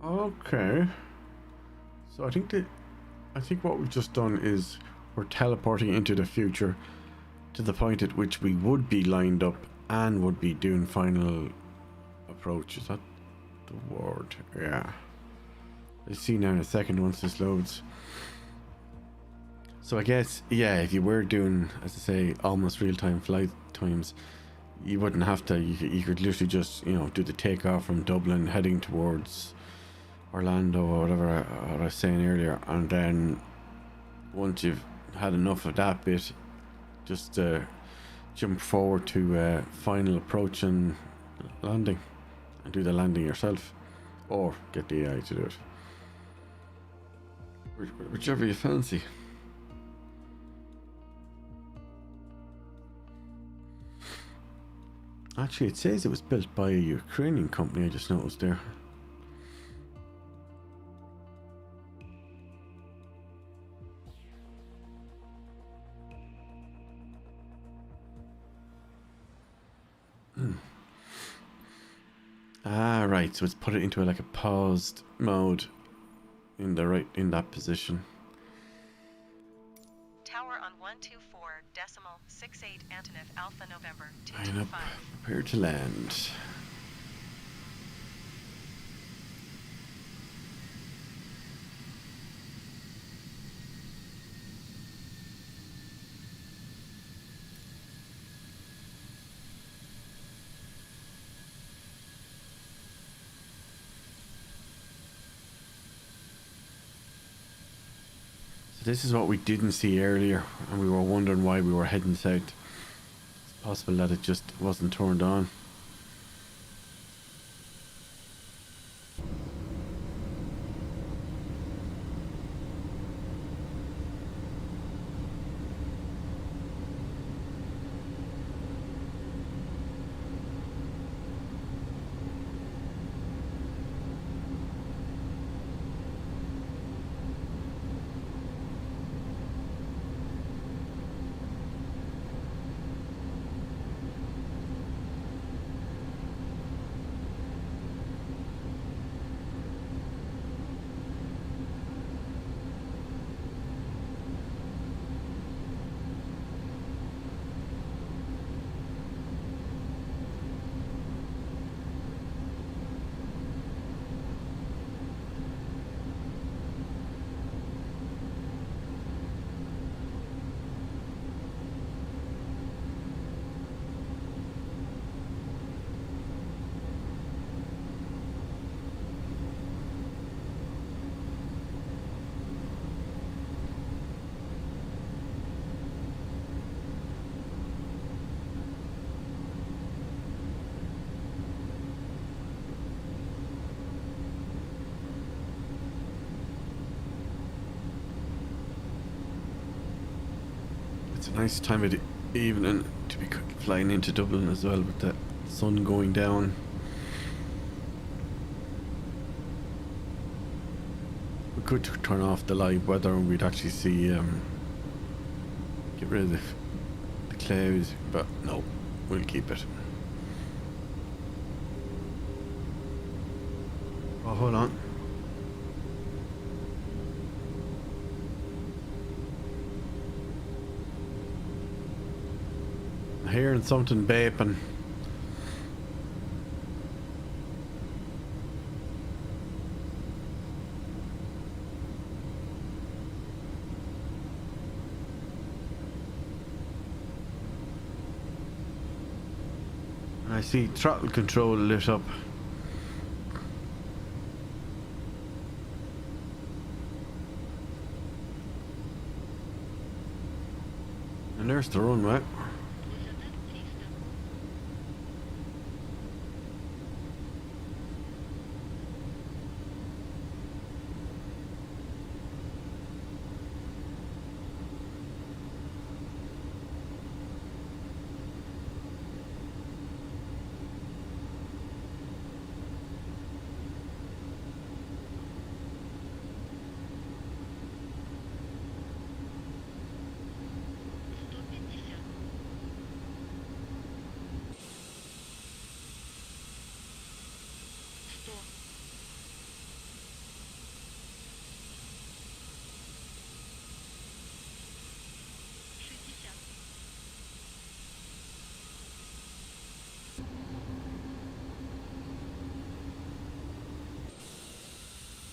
Okay. So I think what we've just done is we're teleporting into the future to the point at which we would be lined up and would be doing final approach. Is that the word? Yeah. I'll see now in a second once this loads. So I guess, yeah, if you were doing, as I say, almost real-time flight times, you wouldn't have to, you could literally just, you know, do the takeoff from Dublin heading towards Orlando or whatever I was saying earlier, and then once you've had enough of that bit, just jump forward to final approach and landing, and do the landing yourself, or get the AI to do it, whichever you fancy. Actually, it says it was built by a Ukrainian company, I just noticed there. Ah, right, so it's put it into like a paused mode in that position. Tower on 124.68 Antonov Alpha November Line up, 225. prepare to land. This is what we didn't see earlier, and we were wondering why we were heading south. It's possible that it just wasn't turned on. It's a nice time of the evening to be flying into Dublin as well, with the sun going down. We could turn off the live weather and we'd actually see, get rid of the clouds, but no, we'll keep it. Oh, hold on. I'm hearing something beeping. I see throttle control lit up. And there's the runway.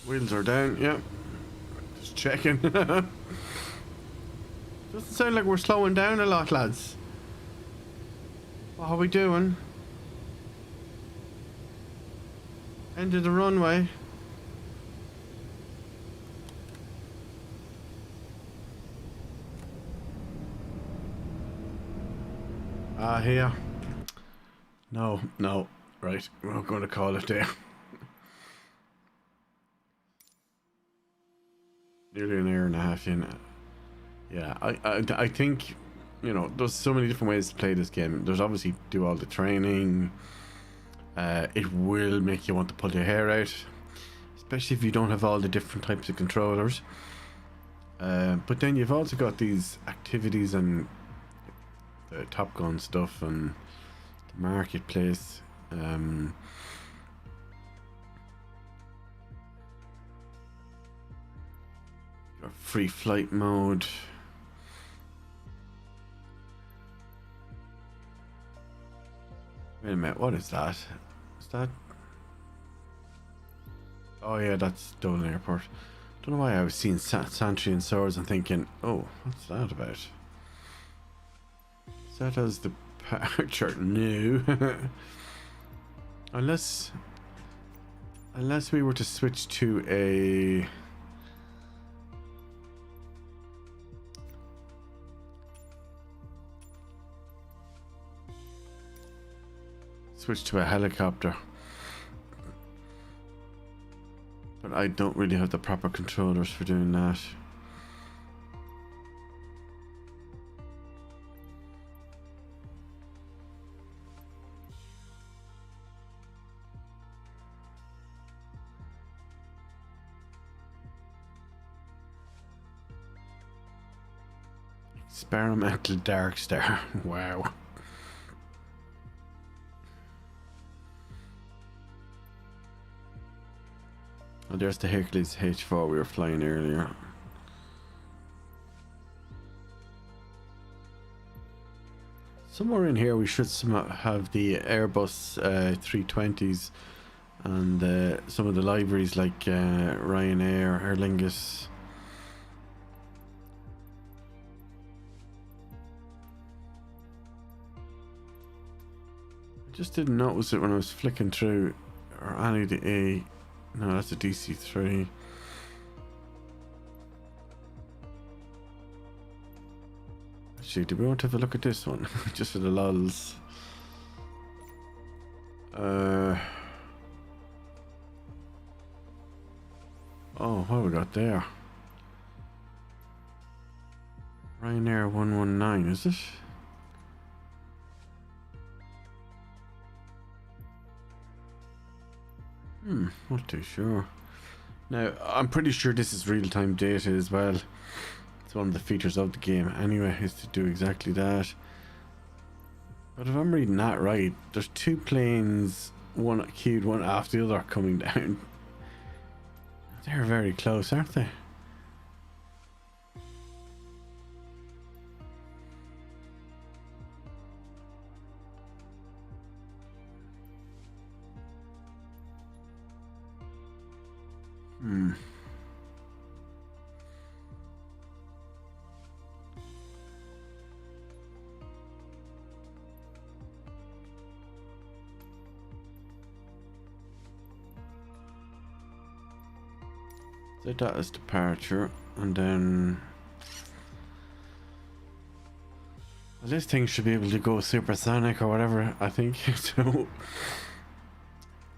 Wheels are down, yeah. Just checking. Doesn't sound like we're slowing down a lot, lads. What are we doing? End of the runway. Here. No, no. Right, we're not going to call it there. Nearly an hour and a half in. Yeah, I think, you know, there's so many different ways to play this game. There's obviously do all the training. It will make you want to pull your hair out, especially if you don't have all the different types of controllers. But then you've also got these activities and the Top Gun stuff and the marketplace. Your free flight mode. Wait a minute, what is that? Is that... Oh yeah, that's Dublin Airport. Don't know why I was seeing Santry and Swords and thinking, oh, what's that about? Is that as departure? No. Unless we were to switch to a... Switch to a helicopter. But I don't really have the proper controllers for doing that. Experimental Dark Star. Wow. Oh, there's the Hercules H4 we were flying earlier. Somewhere in here we should have the Airbus 320s and some of the libraries like Ryanair, Aer Lingus. I just didn't notice it when I was flicking through, or any of the A. No, that's a DC-3. Actually, do we want to have a look at this one? Just for the lulz. Oh, what have we got there? Ryanair 119, is it? Not too sure. Now, I'm pretty sure this is real-time data as well. It's one of the features of the game anyway, is to do exactly that. But if I'm reading that right, there's two planes, one queued, one after the other coming down. They're very close, aren't they? Set that as departure, and then well, this thing should be able to go supersonic or whatever, I think. So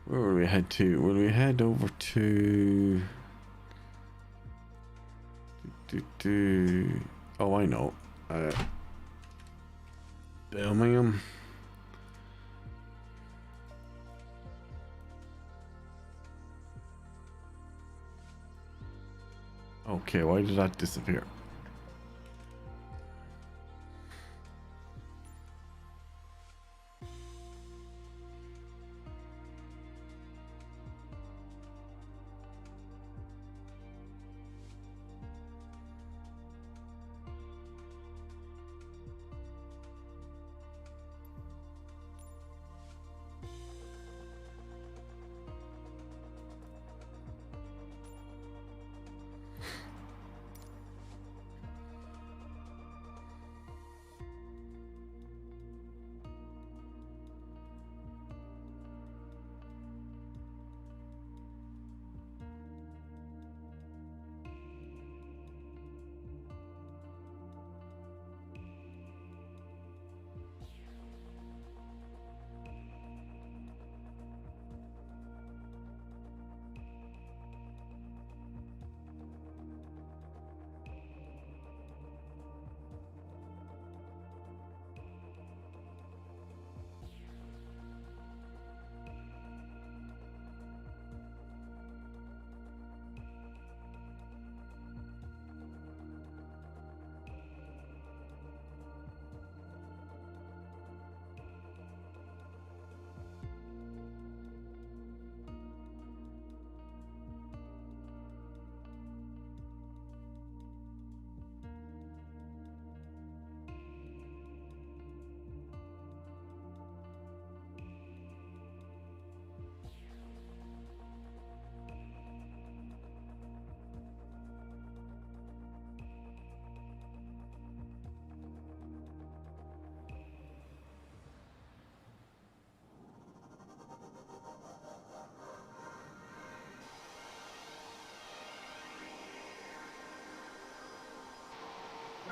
where will we head to? Will we head over to oh, I know, Birmingham. Okay, why did that disappear?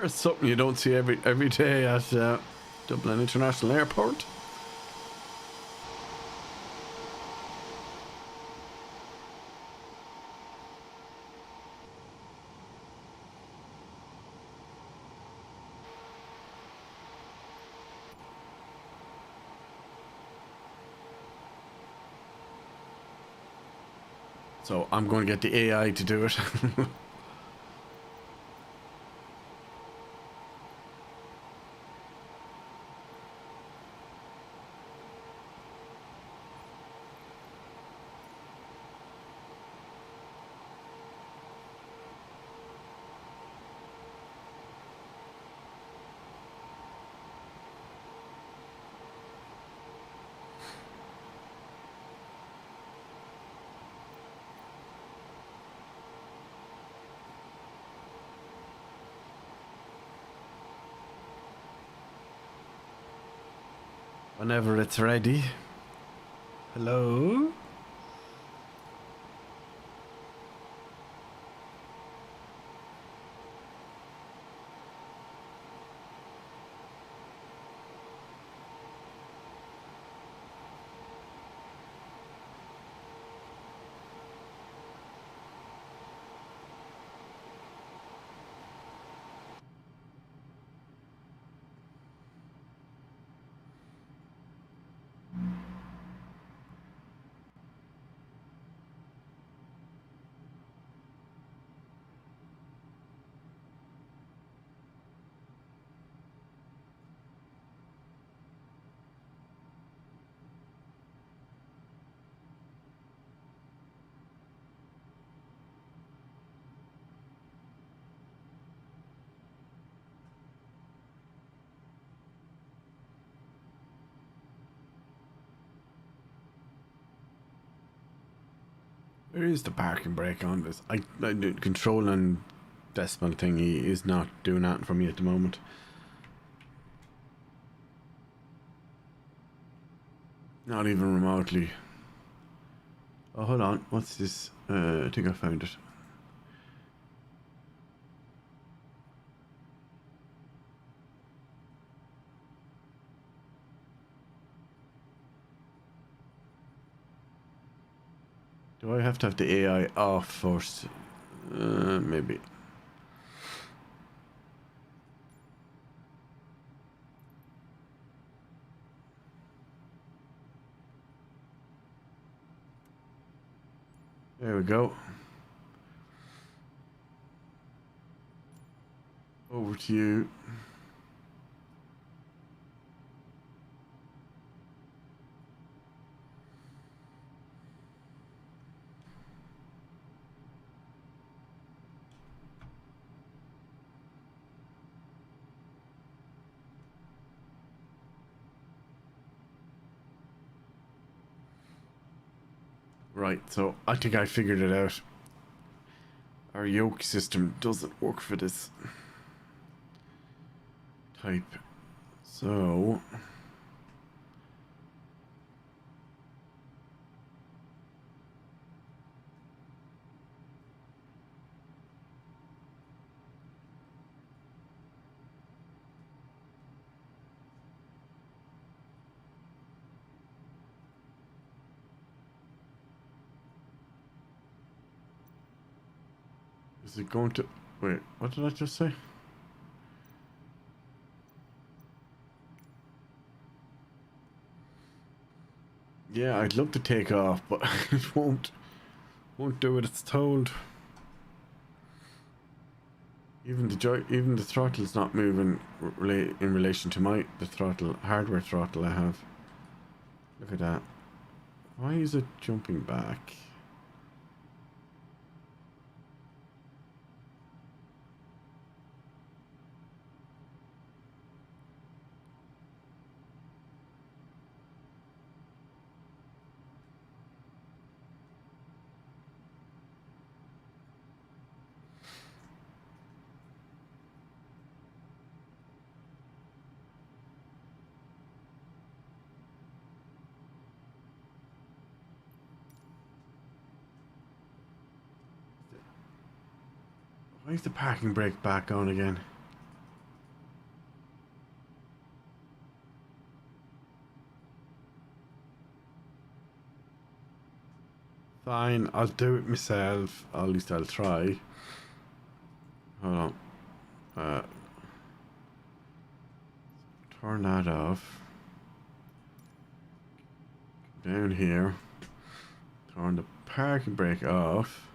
It's something you don't see every day at Dublin International Airport. So I'm going to get the AI to do it. Whenever it's ready. Hello? Where is the parking brake on this? I do control and decimal thingy is not doing that for me at the moment. Not even remotely. Oh, hold on. What's this? I think I found it. Do I have to have the AI off first? Maybe. There we go. Over to you. Right, so I think I figured it out. Our yoke system doesn't work for this type. So is it going to... Wait, what did I just say? Yeah, I'd love to take off, but it won't do what it's told. Even the throttle's not moving in relation to the hardware throttle I have. Look at that. Why is it jumping back? Why is the parking brake back on again? Fine, I'll do it myself. At least I'll try. Hold on. Turn that off. Down here. Turn the parking brake off.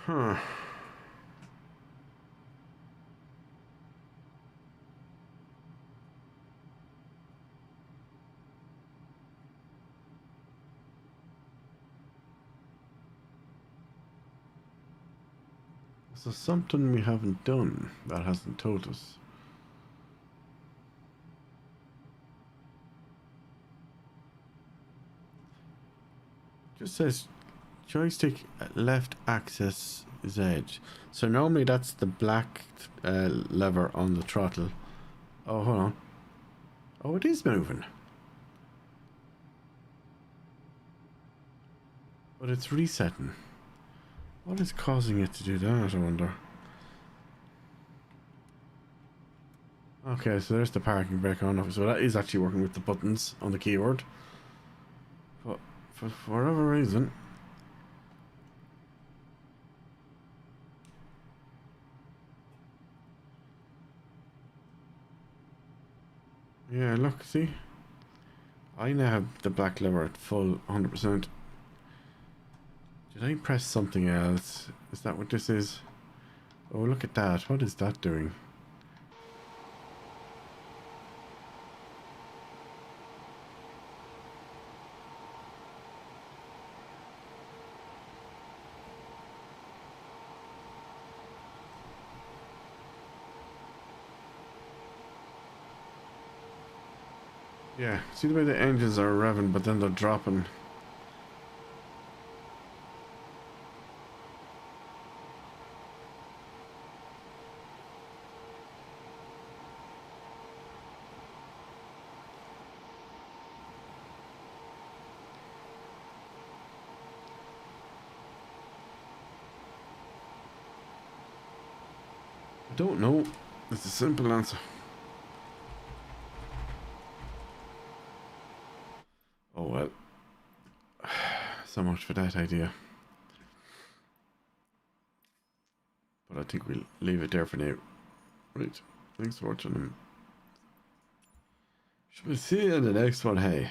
Huh. So something we haven't done that hasn't told us. Just says joystick left axis Z. So normally that's the black lever on the throttle. Oh, hold on. Oh, it is moving. But it's resetting. What is causing it to do that, I wonder? Okay, so there's the parking brake on. So that is actually working with the buttons on the keyboard. But for whatever reason... Yeah, look, see? I now have the black lever at full 100%. Did I press something else? Is that what this is? Oh, look at that. What is that doing? Yeah, see the way the engines are revving, but then they're dropping. I don't know. It's a simple answer. Oh well. So much for that idea. But I think we'll leave it there for now. Right. Thanks for watching. We'll see you in the next one, hey.